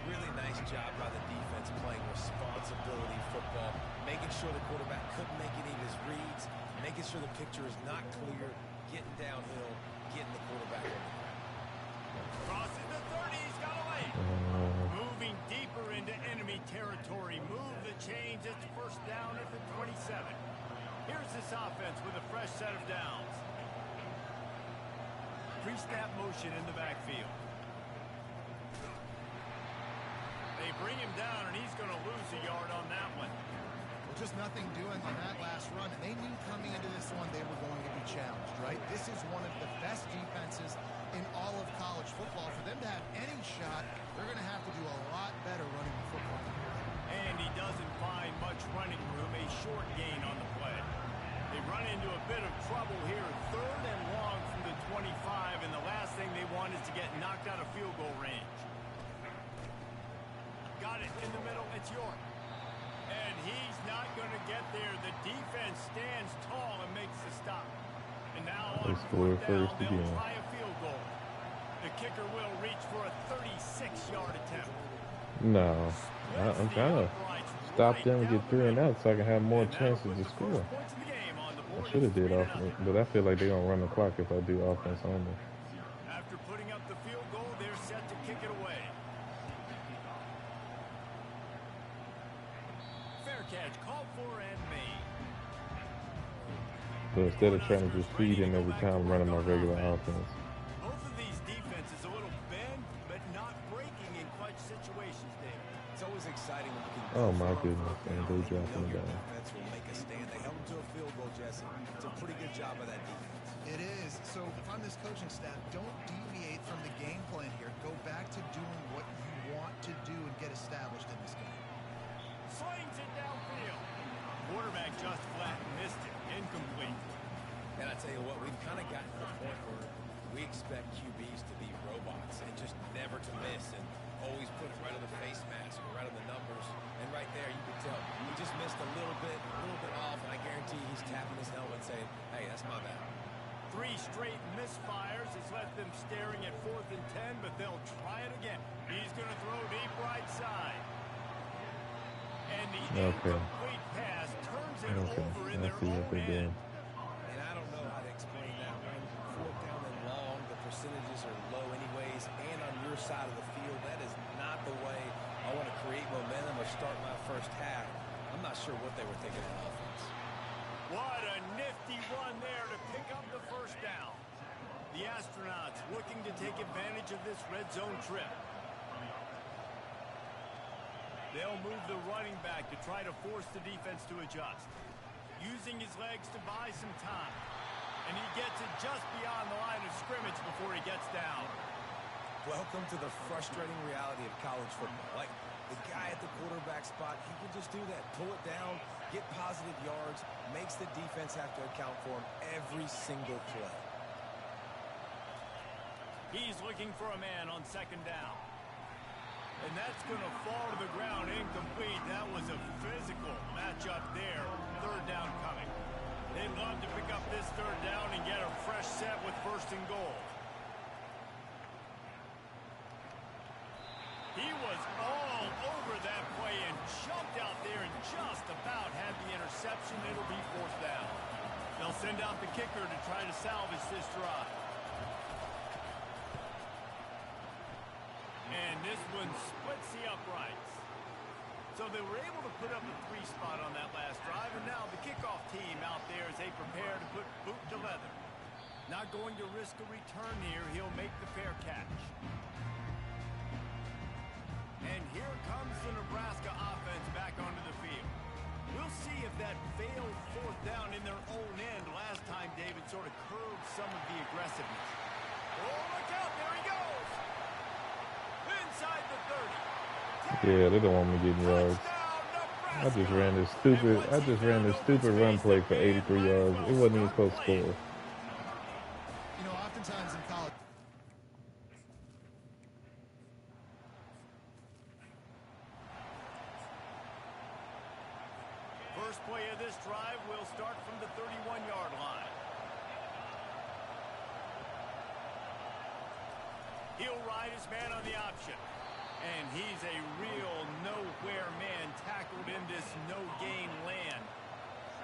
Really nice job by the defense playing responsibility football, making sure the quarterback couldn't make any of his reads, making sure the picture is not clear, getting downhill, getting the quarterback on the ground. Crossing the 30, he's got away. Moving deeper into enemy territory. Move the chains. It's 1st down at the 27. Here's this offense with a fresh set of downs. Pre-snap motion in the backfield. They bring him down, and he's going to lose a yard on that one. Well, just nothing doing on that last run, and they knew coming into this one they were going to be challenged, right? This is one of the best defenses in all of college football. For them to have any shot, they're going to have to do a lot better running the football. And he doesn't find much running room, a short gain on the play. They run into a bit of trouble here, 3rd and long from the 25, and the last thing they want is to get knocked out of field goal range. Got it in the middle, it's York. And he's not going to get there. The defense stands tall and makes the stop. And now on 4th down, they'll try a field goal. The kicker will reach for a 36-yard attempt. No, I'm trying to stop them and get 3 and out so I can have more chances to score. I should have did offense, but I feel like they're gonna run the clock if I do offense only. After putting up the field goal, they're set to kick it away. Fair catch, called for and made. So instead of trying to just feed him every time, I'm running my regular offense. Both of these defenses a little bend, but not breaking in clutch situations, David. It's always exciting when you can. Oh my goodness, man, they dropping it down. Defense will make a stand. They held them to a field goal, Jesse. It's a pretty good job of that defense. It is. So if I'm this coaching staff, don't deviate from the game plan here. Go back to doing what you want to do and get established in this game. Slings it downfield. Quarterback just flat missed it. Incomplete. And I tell you what, we've kind of gotten to the point where we expect QBs to be robots and just never to miss and always put it right on the face mask or right on the numbers. And right there, you can tell he just missed a little bit off, and I guarantee he's tapping his helmet saying, hey, that's my bad. 3 straight misfires has left them staring at 4th and 10, but they'll try it again. He's going to throw deep right side. And the incomplete pass turns it over in their own end. And I don't know how to explain that one. 4th down and long, the percentages are low anyways, and on your side of the field, that is not the way I want to create momentum or start my first half. I'm not sure what they were thinking on offense. What a nifty run there to pick up the first down. The Astronauts looking to take advantage of this red zone trip. They'll move the running back to try to force the defense to adjust. Using his legs to buy some time. And he gets it just beyond the line of scrimmage before he gets down. Welcome to the frustrating reality of college football. Like, the guy at the quarterback spot, he can just do that. Pull it down, get positive yards, makes the defense have to account for him every single play. He's looking for a man on 2nd down. And that's going to fall to the ground incomplete. That was a physical matchup there. 3rd down coming. They'd love to pick up this 3rd down and get a fresh set with 1st and goal. He was all over that play and jumped out there and just about had the interception. It'll be 4th down. They'll send out the kicker to try to salvage this drive. And this one splits the uprights. So they were able to put up a 3 spot on that last drive, and now the kickoff team out there as they prepare to put boot to leather. Not going to risk a return here. He'll make the fair catch. And here comes the Nebraska offense back onto the field. We'll see if that failed 4th down in their own end last time, David, sort of curbed some of the aggressiveness. Oh, look out, there he goes! Inside the 30. Yeah, they don't want me getting yards. I just ran this stupid run play for 83 yards. It wasn't even supposed to score. You know, oftentimes in college. First play of this drive will start from the 31-yard line. He'll ride his man on the option. And he's a real nowhere man tackled in this no-gain land.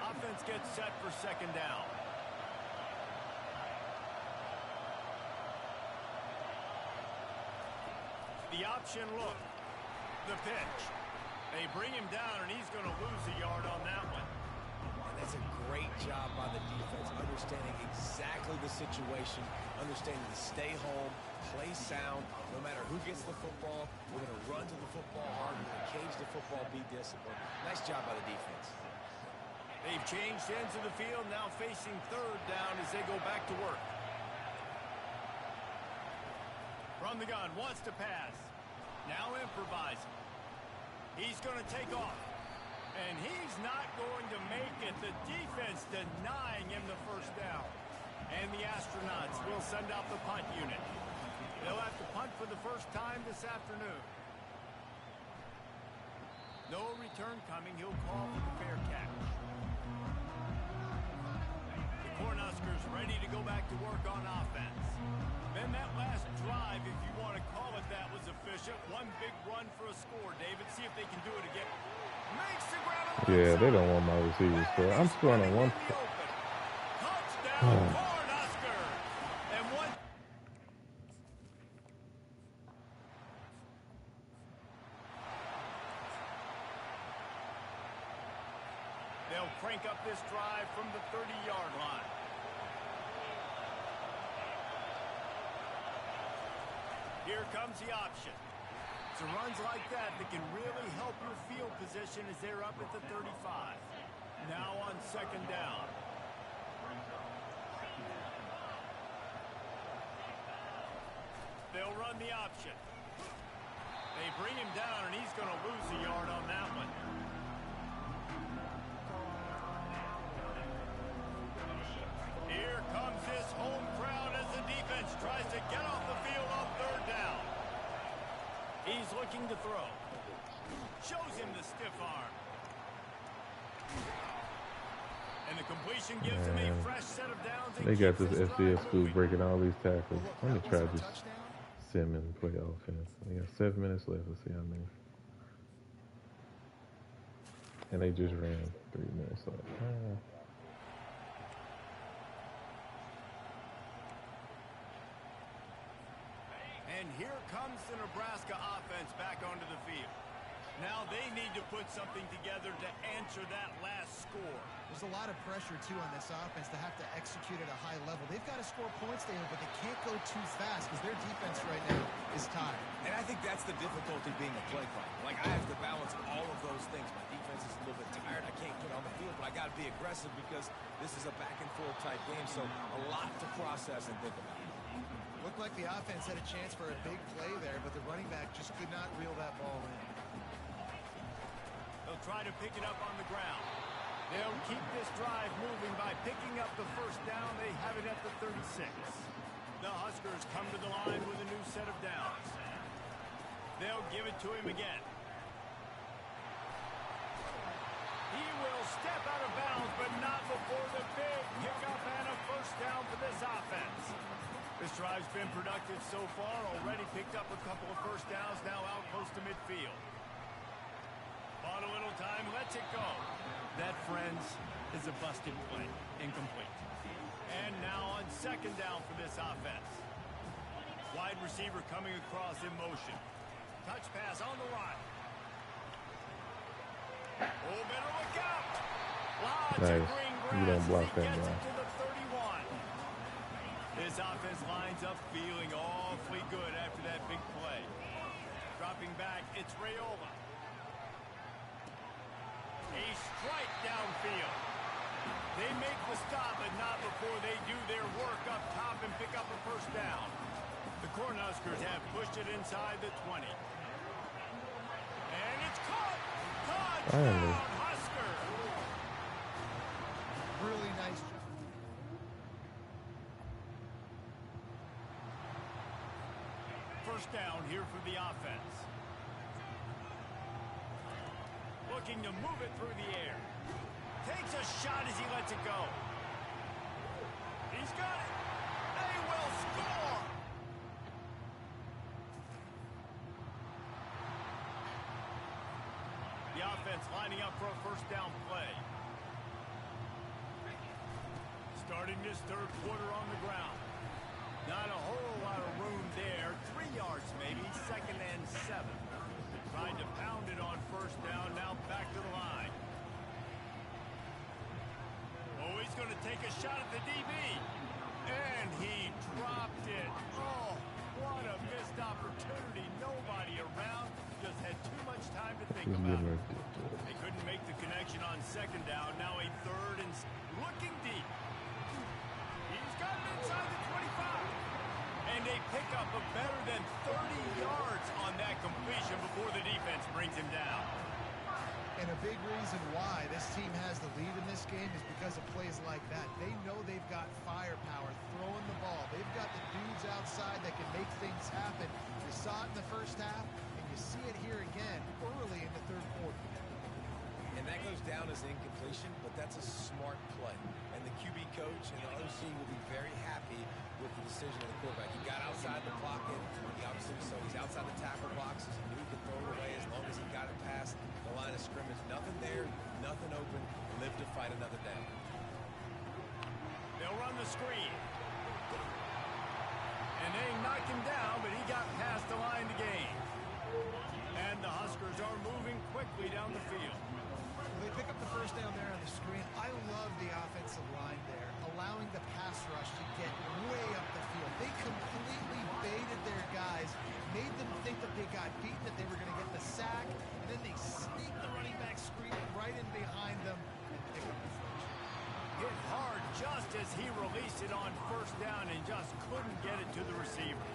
Offense gets set for 2nd down. The option look. The pitch. They bring him down, and he's going to lose a yard on that one. And that's a great job by the defense, understanding exactly the situation, understanding to stay home, play sound. No matter who gets the football, we're going to run to the football hard, we're going to cage the football, be disciplined. Nice job by the defense. They've changed ends of the field, now facing third down as they go back to work. From the gun, wants to pass. Now improvising. He's going to take off. And he's not going to make it. The defense denying him the first down. And the Astronauts will send out the punt unit. They'll have to punt for the first time this afternoon. No return coming. He'll call for the fair catch. The Cornhuskers ready to go back to work on offense. Then that last drive, if you want to call it that, was efficient. One big run for a score, David. See if they can do it again. Makes the grab on the Yeah, they don't want my receivers score. I'm scoring on one. Touchdown, Cornhusker. And one. They'll crank up this drive from the 30-yard line. Here comes the option. It's runs like that can really help your field position as they're up at the 35. Now on second down. They'll run the option. They bring him down, and he's going to lose a yard on that one. Here comes this home crowd as the defense tries to get off the field on third down. He's looking to throw. Shows him the stiff arm. And the completion gives him a fresh set of downs. They got this FCS school breaking all these tackles. Let me try this sim and play offense. They got 7 minutes left. Let's see how many. And they just ran 3 minutes left. And here comes the Nebraska offense back onto the field. Now they need to put something together to answer that last score. There's a lot of pressure, too, on this offense to have to execute at a high level. They've got to score points there, but they can't go too fast because their defense right now is tired. And I think that's the difficulty being a play caller. Like, I have to balance all of those things. My defense is a little bit tired. I can't get on the field, but I got to be aggressive because this is a back-and-forth type game, so a lot to process and think about. Looked like the offense had a chance for a big play there, but the running back just could not reel that ball in. They'll try to pick it up on the ground. They'll keep this drive moving by picking up the first down. They have it at the 36. The Huskers come to the line with a new set of downs. They'll give it to him again. He will step out of bounds, but not before the big pickup and a first down for this offense. This drive's been productive so far. Already picked up a couple of first downs, now out close to midfield. Bought a little time, lets it go. That, friends, is a busted play. Incomplete. And now on second down for this offense. Wide receiver coming across in motion. Touch pass on the line. Oh, better look out. Lots of green grass. You don't block that, gets bro. it to the 31. This offense lines up feeling awfully good after that big play. Dropping back, it's Rayola. A strike downfield. They make the stop, but not before they do their work up top and pick up a first down. The Cornhuskers have pushed it inside the 20. And it's caught. Touchdown, Husker. Really nice job. First down here for the offense. Looking to move it through the air. Takes a shot as he lets it go. He's got it. They will score. The offense lining up for a first down play. Starting this third quarter on the ground. Not a whole lot of room there. 3 yards maybe. Second and 7. Trying to pound it on first down. Now back to the line. Oh, he's going to take a shot at the DB. And he dropped it. Oh, what a missed opportunity. Nobody around. Just had too much time to think about it. They couldn't make the connection on second down. Now a third and looking deep. He's got it inside the 25. And they pick up a better than 30 yards on that completion before the defense brings him down. And a big reason why this team has the lead in this game is because of plays like that. They know they've got firepower throwing the ball. They've got the dudes outside that can make things happen. You saw it in the first half, and you see it here again early in the third quarter. And that goes down as an incompletion, but that's a smart play. And the QB coach and the OC will be very happy with the decision of the quarterback. He got outside the pocket. He obviously so he's outside the tackle boxes. He knew he could throw it away as long as he got it past the line of scrimmage. Nothing there, nothing open. Live to fight another down. They'll run the screen. And they knock him down, but he got past the line to gain. And the Huskers are moving quickly down the field. They pick up the first down there on the screen. I love the offensive line there, allowing the pass rush to get way up the field. They completely baited their guys, made them think that they got beaten, that they were going to get the sack, and then they sneak the running back screen right in behind them and pick up the first. Hit hard just as he released it on first down and just couldn't get it to the receiver.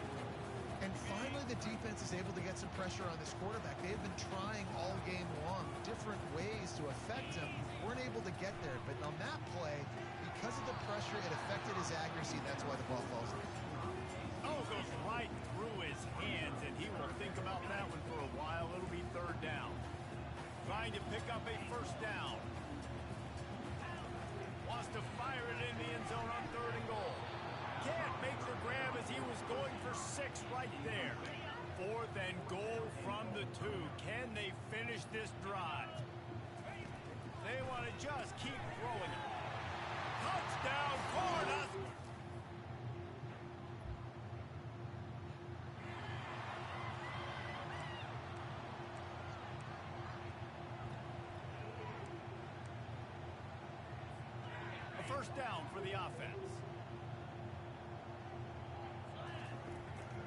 And finally, the defense is able to get some pressure on this quarterback. They've been trying all game long, different ways to affect him. Weren't able to get there. But on that play, because of the pressure, it affected his accuracy. That's why the ball falls in. Oh, goes right through his hands, and he will think about that one for a while. It'll be third down. Trying to pick up a first down. Wants to fire it in the end zone on third and goal. Can't make the grab as he was going for 6 right there. Fourth and goal from the 2. Can they finish this drive? They want to just keep throwing it. Touchdown, Cornhuskers! A first down for the offense.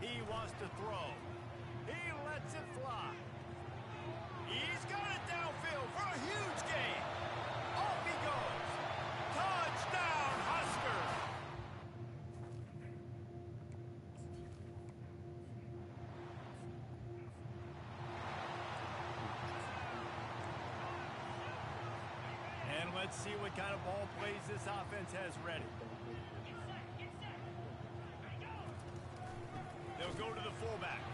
He wants to throw. He lets it fly. He's got it downfield for a huge gain. Off he goes. Touchdown, Huskers! And let's see what kind of ball plays this offense has ready. They'll go to the fullback.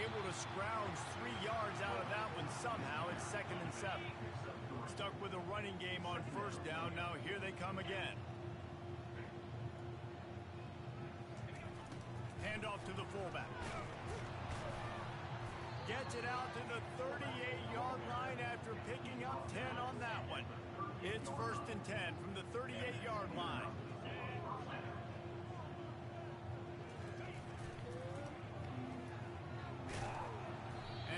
Able to scrounge 3 yards out of that one somehow. It's 2nd and 7. Stuck with a running game on first down. Now here they come again. Handoff to the fullback. Gets it out to the 38-yard line after picking up 10 on that one. It's 1st and 10 from the 38-yard line.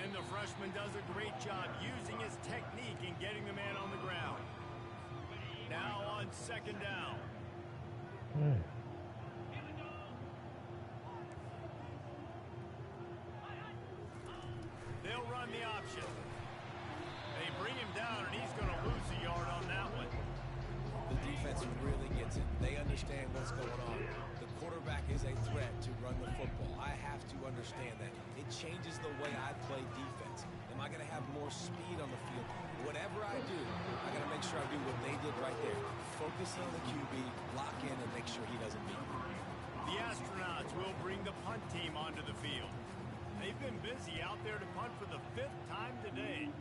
And the freshman does a great job using his technique and getting the man on the ground. Now on 2nd down. They'll run the option. They bring him down, and he's going to lose a yard on that one. The defense really gets it. They understand what's going on. The quarterback is a threat to run the football. I have to understand that. It changes the way I play defense. Am I going to have more speed on the field? Whatever I do, I got to make sure I do what they did right there. Focus on the QB, lock in, and make sure he doesn't beat me. The Astronauts will bring the punt team onto the field. They've been busy out there to punt for the 5th time today.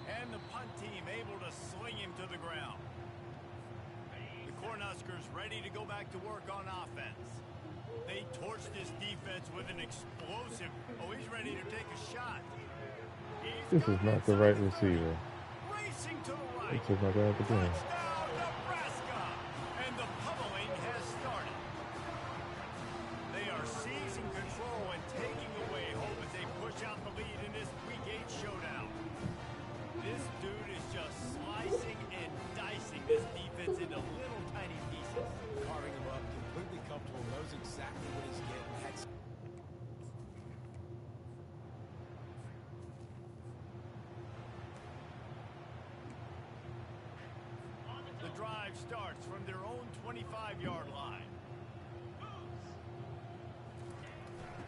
And the punt team able to sling him to the ground. The Cornhuskers ready to go back to work on offense. They torch this defense with an explosive. Oh, he's ready to take a shot. This is not the right receiver. Racing to the right. This is not going to have the game. Touchdown, Nebraska! And the pummeling has started. They are seizing control and taking away hope as they push out the lead in this Week 8 showdown. This dude is just slicing and dicing this defense into little tiny pieces. Carving him up, completely comfortable, knows exactly what he's getting. drive starts from their own 25-yard line.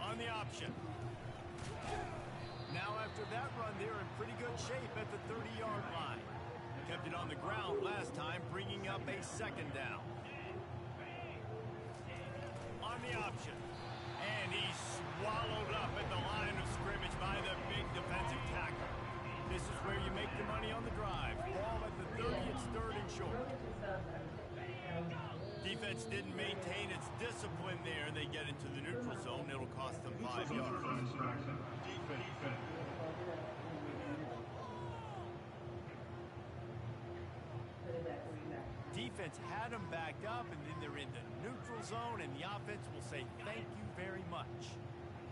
On the option. Now after that run, they're in pretty good shape at the 30-yard line. Kept it on the ground last time, bringing up a second down. On the option. And he's swallowed up at the line of scrimmage by the big defensive tackle. This is where you make the money on the drive. Ball at the 30, it's third and short. Defense didn't maintain its discipline there. They get into the neutral zone. It'll cost them 5 yards. Defense had them backed up, and then they're in the neutral zone, and the offense will say thank you very much.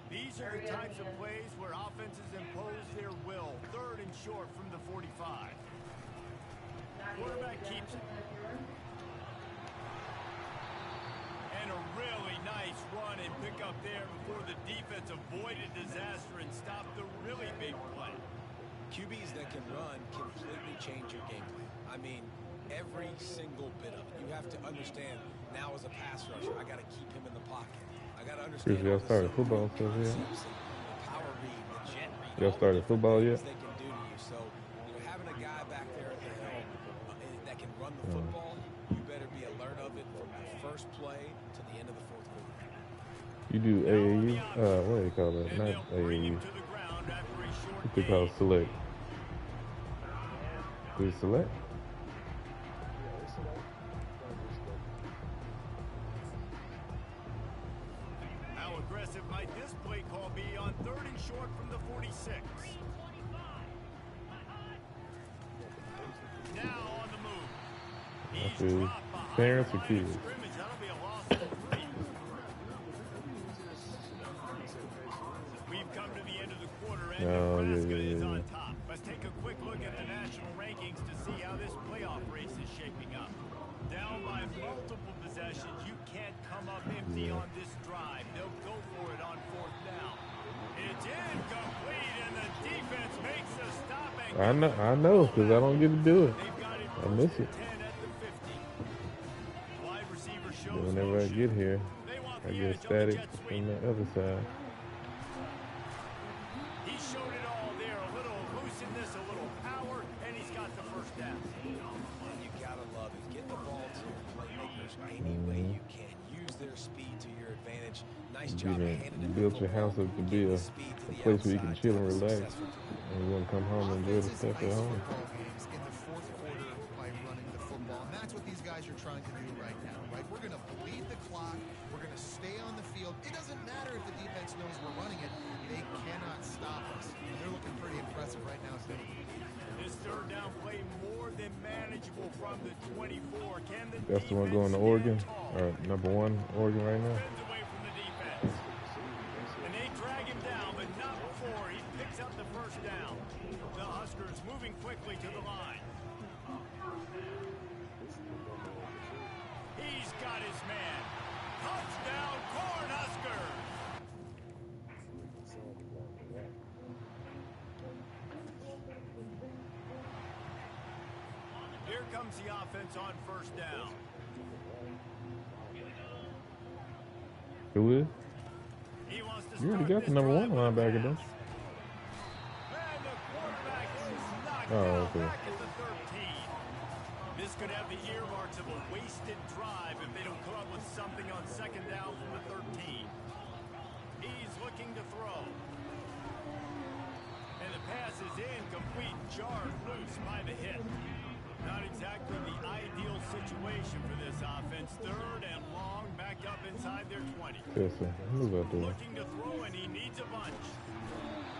These are the types of plays where offenses impose their will. Third and short from the 45. Quarterback keeps it. And a really nice run and pick up there before the defense avoided disaster and stopped the really big play. QBs that can run completely change your game plan. I mean, every single bit of it. You have to understand now as a pass rusher, I got to keep him in the pocket. I got to understand Y'all started football stuff yet? Power read, the jet read. Y'all started football yet? They can do to you. So, having a guy back there at the helm that can run the football, you better be alert of it from the first play to the end of the fourth quarter. You do AAU? What do they call that? Not AAU. What they call select? Do you select? How aggressive might this play call be on third and short from the 46? Now on the move. He's dropped behind Parents the or line of kids? scrimmage. That'll be a loss of 3. We've come to the end of the quarter, and Nebraska is on top. Let's take a quick look at the national rankings to see how this playoff race is shaping up. Down by multiple possessions, you can't come up empty on this drive. They'll go for it on fourth down. It's incomplete, and the defense makes the stop. I know, because I don't get to do it. I miss it. Wide receiver shows Whenever I get here, I get static from the other side. He showed it all there. A little looseness, a little power, and he's got the first down. You gotta love it. Get the ball to your playmakers any way you can. Use their speed to your advantage. Nice job handing it. Build your house up to be a place where you can chill and relax, and you want to come home and enjoy the stuff at home. Games in the fourth quarter by running the football, and that's what these guys are trying to do right now. Right, we're going to bleed the clock. We're going to stay on the field. It doesn't matter if the defense knows we're running it; they cannot stop us. And they're looking pretty impressive right now, too. This third down play more than manageable from the 24. Can the That's the one going to Oregon, or number 1 Oregon right now. Spins away from the defense. And they drag him down, but not before he picks up the first down. The Huskers moving quickly to the line. He's got his man. Touchdown, Cornhuskers! Here comes the offense on first down. Who is? He wants to You already start got the this number 1 drive with a linebacker, pass. don't you? And the quarterback is knocked Oh, down okay. back at the 13. This could have the earmarks of a wasted drive if they don't come up with something on second down from the 13. He's looking to throw. And the pass is incomplete, jarred loose by the hit. Not exactly the ideal situation for this offense. Third and long, back up inside their 20. Yes, sir. Move out there. Looking to throw, and he needs a bunch.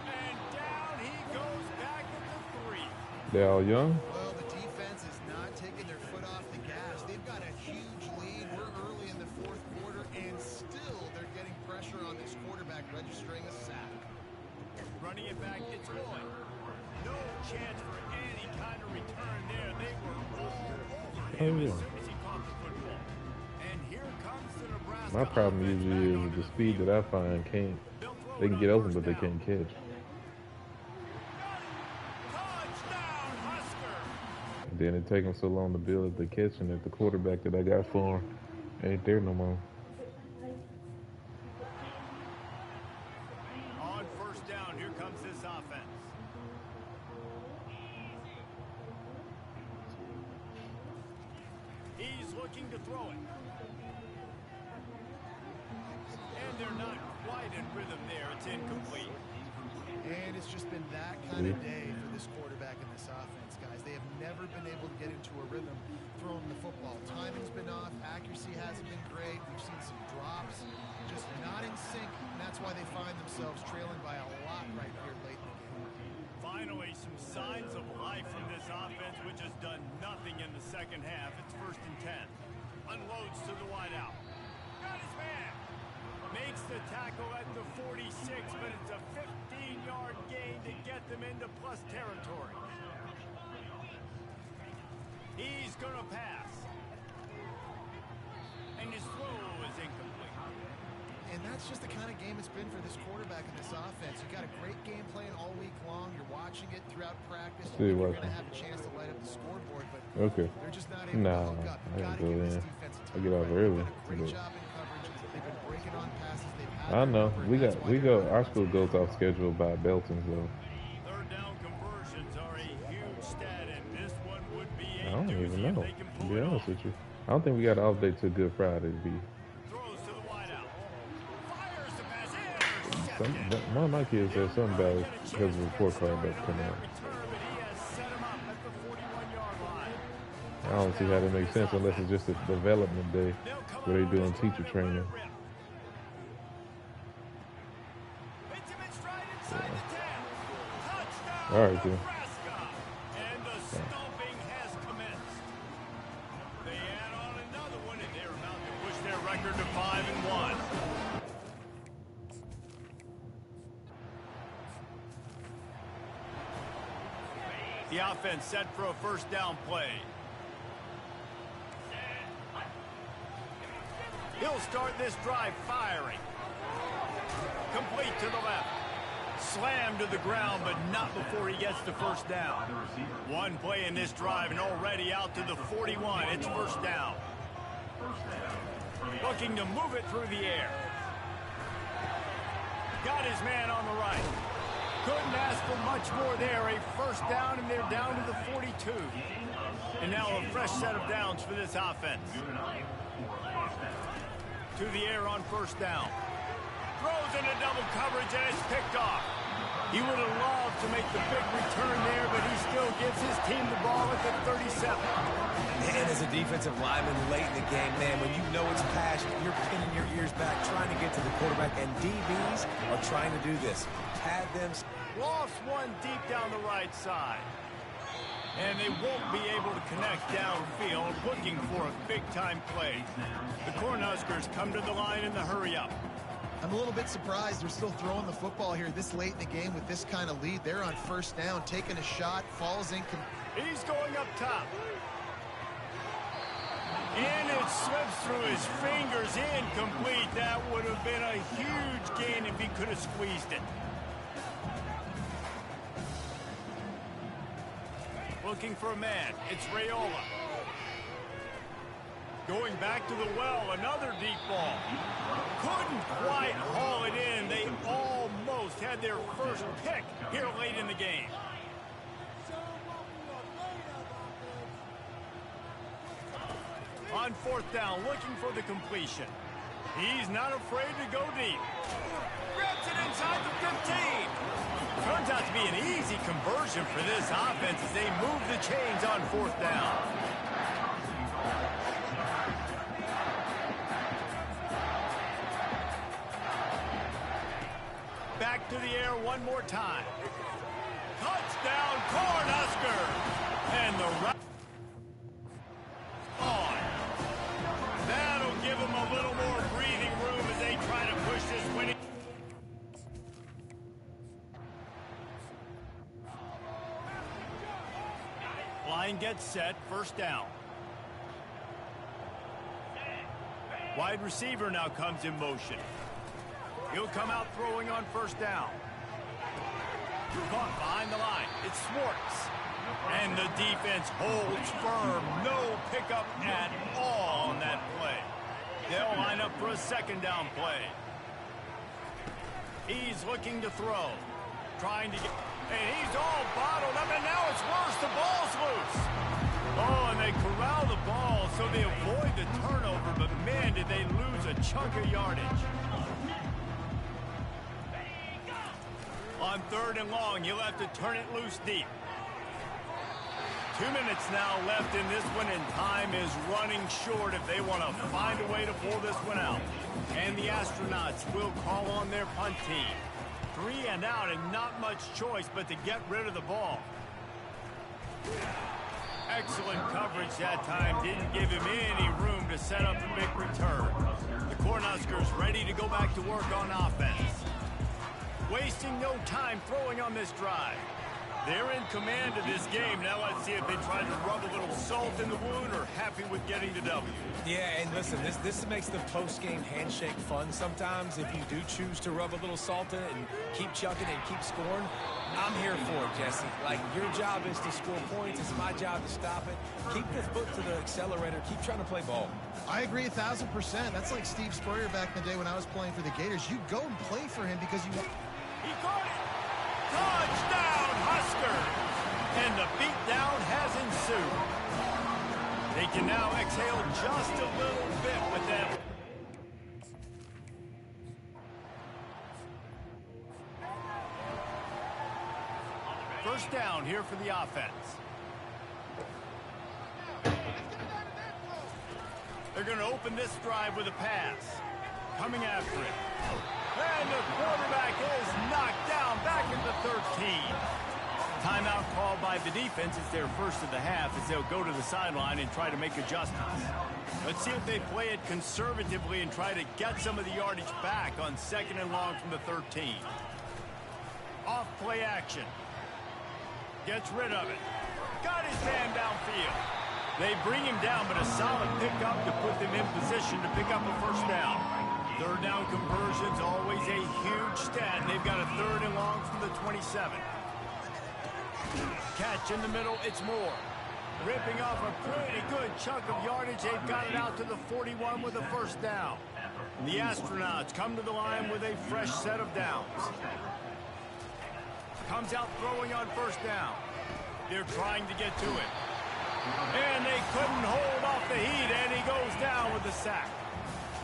And down he goes back at the 3. They all young? Well, the defense is not taking their foot off the gas. They've got a huge lead. We're early in the fourth quarter, and still they're getting pressure on this quarterback, registering a sack. Running it back, it's Lloyd. No chance for any kind of return there. They were all over him as soon as he caught the football. And here comes the Nebraska. My problem usually is with the speed that I find they can get open, but they can't catch. Touchdown, Husker! then it take him so long to build the catching that the quarterback that I got for him ain't there no more. On first down, here comes this offense. He's looking to throw it. And they're not quite in rhythm there. It's incomplete. And it's just been that kind of day for this quarterback and this offense, guys. They have never been able to get into a rhythm throwing the football. Timing's been off. Accuracy hasn't been great. We've seen some drops. Just not in sync, and that's why they find themselves trailing by a lot right here late in the game. Finally, some signs of life from this offense, which has done nothing in the second half. It's 1st and 10. Unloads to the wideout. Got his man. Makes the tackle at the 46, but it's a 15-yard gain to get them into plus territory. He's going to pass. And his throw is incomplete. And that's just the kind of game it's been for this quarterback and this offense. You got a great game plan all week long. You're watching it throughout practice. You're going to have a chance to light up the scoreboard, but they're just not able to hook up. You got to give this defensive team. I get off early. Great job in coverage. They've been breaking on passes. They've had I know. Our school goes off schedule by Belton, so. Third down conversions are a huge stat, and this one would be a I don't doozy even if know, they can to pull be it honest off. with you. I don't think we got an off day till Good Friday, B. Throws to the wideout. Fires the pass. Intercepted. One of my kids said something about it because of the report card that's coming out. I don't see how that makes sense unless it's just a development day where they're doing teacher training. All right, then. And the stomping has commenced. They add on another one, and they're about to push their record to 5-1. The offense set for a first down play. He'll start this drive firing. Complete to the left. Slammed to the ground, but not before he gets the first down. One play in this drive and already out to the 41. It's first down. Looking to move it through the air. Got his man on the right. Couldn't ask for much more there. A first down, and they're down to the 42. And now a fresh set of downs for this offense. To the air on first down. Throws into double coverage, and it's picked off. He would have loved to make the big return there, but he still gives his team the ball at the 37. And as a defensive lineman late in the game, man, when you know it's passion, you're pinning your ears back, trying to get to the quarterback, and DBs are trying to do this. Pad them. Lost one deep down the right side. And they won't be able to connect downfield, looking for a big-time play. The Cornhuskers come to the line in the hurry-up. I'm a little bit surprised they're still throwing the football here this late in the game with this kind of lead. They're on first down, taking a shot, falls in. He's going up top. And it slips through his fingers, incomplete. That would have been a huge gain if he could have squeezed it. Looking for a man. It's Raiola. Going back to the well, another deep ball. Couldn't quite haul it in. They almost had their first pick here late in the game. On fourth down, looking for the completion. He's not afraid to go deep. Grabs it inside the 15. Turns out to be an easy conversion for this offense as they move the chains on fourth down. Back to the air one more time. Touchdown, Cornhuskers! And the right on. That'll give them a little more breathing room as they try to push this winning. Line gets set, first down. Wide receiver now comes in motion. He'll come out throwing on first down. Caught behind the line. It's Swartz. And the defense holds firm. No pickup at all on that play. They'll line up for a second down play. He's looking to throw. Trying to get... And he's all bottled up, and now it's worse. The ball's loose. Oh, and they corral the ball, so they avoid the turnover, but man, did they lose a chunk of yardage. On 3rd and long, you'll have to turn it loose deep. 2 minutes now left in this one, and time is running short if they want to find a way to pull this one out. And the Astronauts will call on their punt team. 3 and out, and not much choice but to get rid of the ball. Excellent coverage that time. Didn't give him any room to set up a big return. The Cornhuskers ready to go back to work on offense. Wasting no time throwing on this drive. They're in command of this game. Now let's see if they try to rub a little salt in the wound or happy with getting the W. Yeah, and listen, this makes the post-game handshake fun sometimes. If you do choose to rub a little salt in it and keep chucking and keep scoring, I'm here for it, Jesse. Like, your job is to score points. It's my job to stop it. Keep the foot to the accelerator. Keep trying to play ball. I agree 1,000%. That's like Steve Spurrier back in the day when I was playing for the Gators. You go and play for him because you want... He caught it! Touchdown, Huskers! And the beatdown has ensued. They can now exhale just a little bit with that. First down here for the offense. They're going to open this drive with a pass. Coming after it. And the quarterback is knocked down back at the 13. Timeout called by the defense. It's their first of the half as they'll go to the sideline and try to make adjustments. Let's see if they play it conservatively and try to get some of the yardage back on 2nd and long from the 13. Off play action. Gets rid of it. Got his man downfield. They bring him down, but a solid pickup to put them in position to pick up a first down. 3rd down conversions, always a huge stat. They've got a 3rd and long from the 27. Catch in the middle, it's Moore. Ripping off a pretty good chunk of yardage. They've got it out to the 41 with a first down. The Astronauts come to the line with a fresh set of downs. Comes out throwing on first down. They're trying to get to it. And they couldn't hold off the heat, and he goes down with the sack.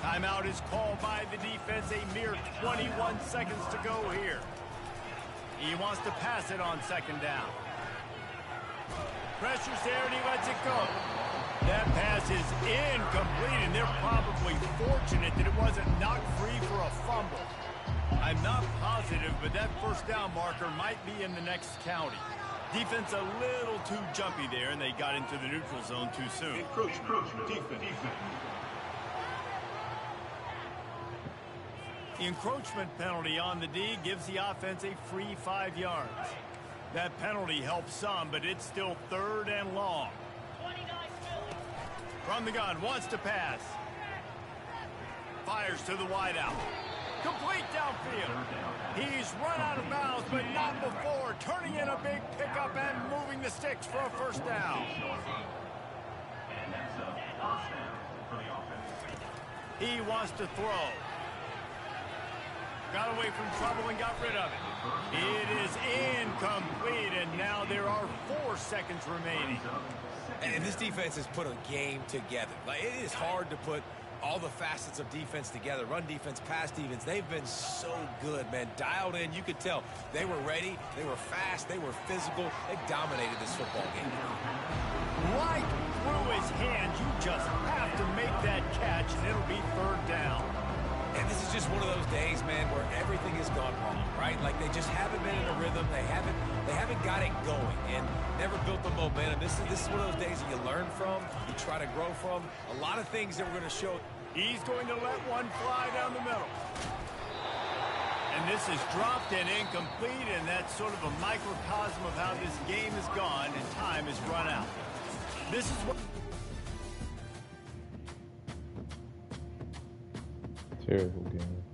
Timeout is called by the defense. A mere 21 seconds to go here. He wants to pass it on 2nd down. Pressure's there, and he lets it go. That pass is incomplete, and they're probably fortunate that it wasn't knocked free for a fumble. I'm not positive, but that first down marker might be in the next county. Defense a little too jumpy there, and they got into the neutral zone too soon. Defense. The encroachment penalty on the D gives the offense a free 5 yards. That penalty helps some, but it's still 3rd and long. From the gun, wants to pass. Fires to the wideout. Complete downfield. He's run out of bounds, but not before. Turning in a big pickup and moving the sticks for a first down. He wants to throw. Got away from trouble and got rid of it. It is incomplete, and now there are 4 seconds remaining. And this defense has put a game together. Like, it is hard to put all the facets of defense together. Run defense, pass defense. They've been so good, man. Dialed in. You could tell they were ready. They were fast. They were physical. They dominated this football game. Right through his hands. You just have to make that catch, and it'll be 3rd down. And this is just one of those days, man, where everything has gone wrong, right? Like, they just haven't been in a rhythm. They haven't got it going and never built the momentum. This is one of those days that you learn from, you try to grow from. A lot of things that we're going to show. He's going to let one fly down the middle. And this is dropped and incomplete, and that's sort of a microcosm of how this game has gone, and time has run out. This is what... Terrible game.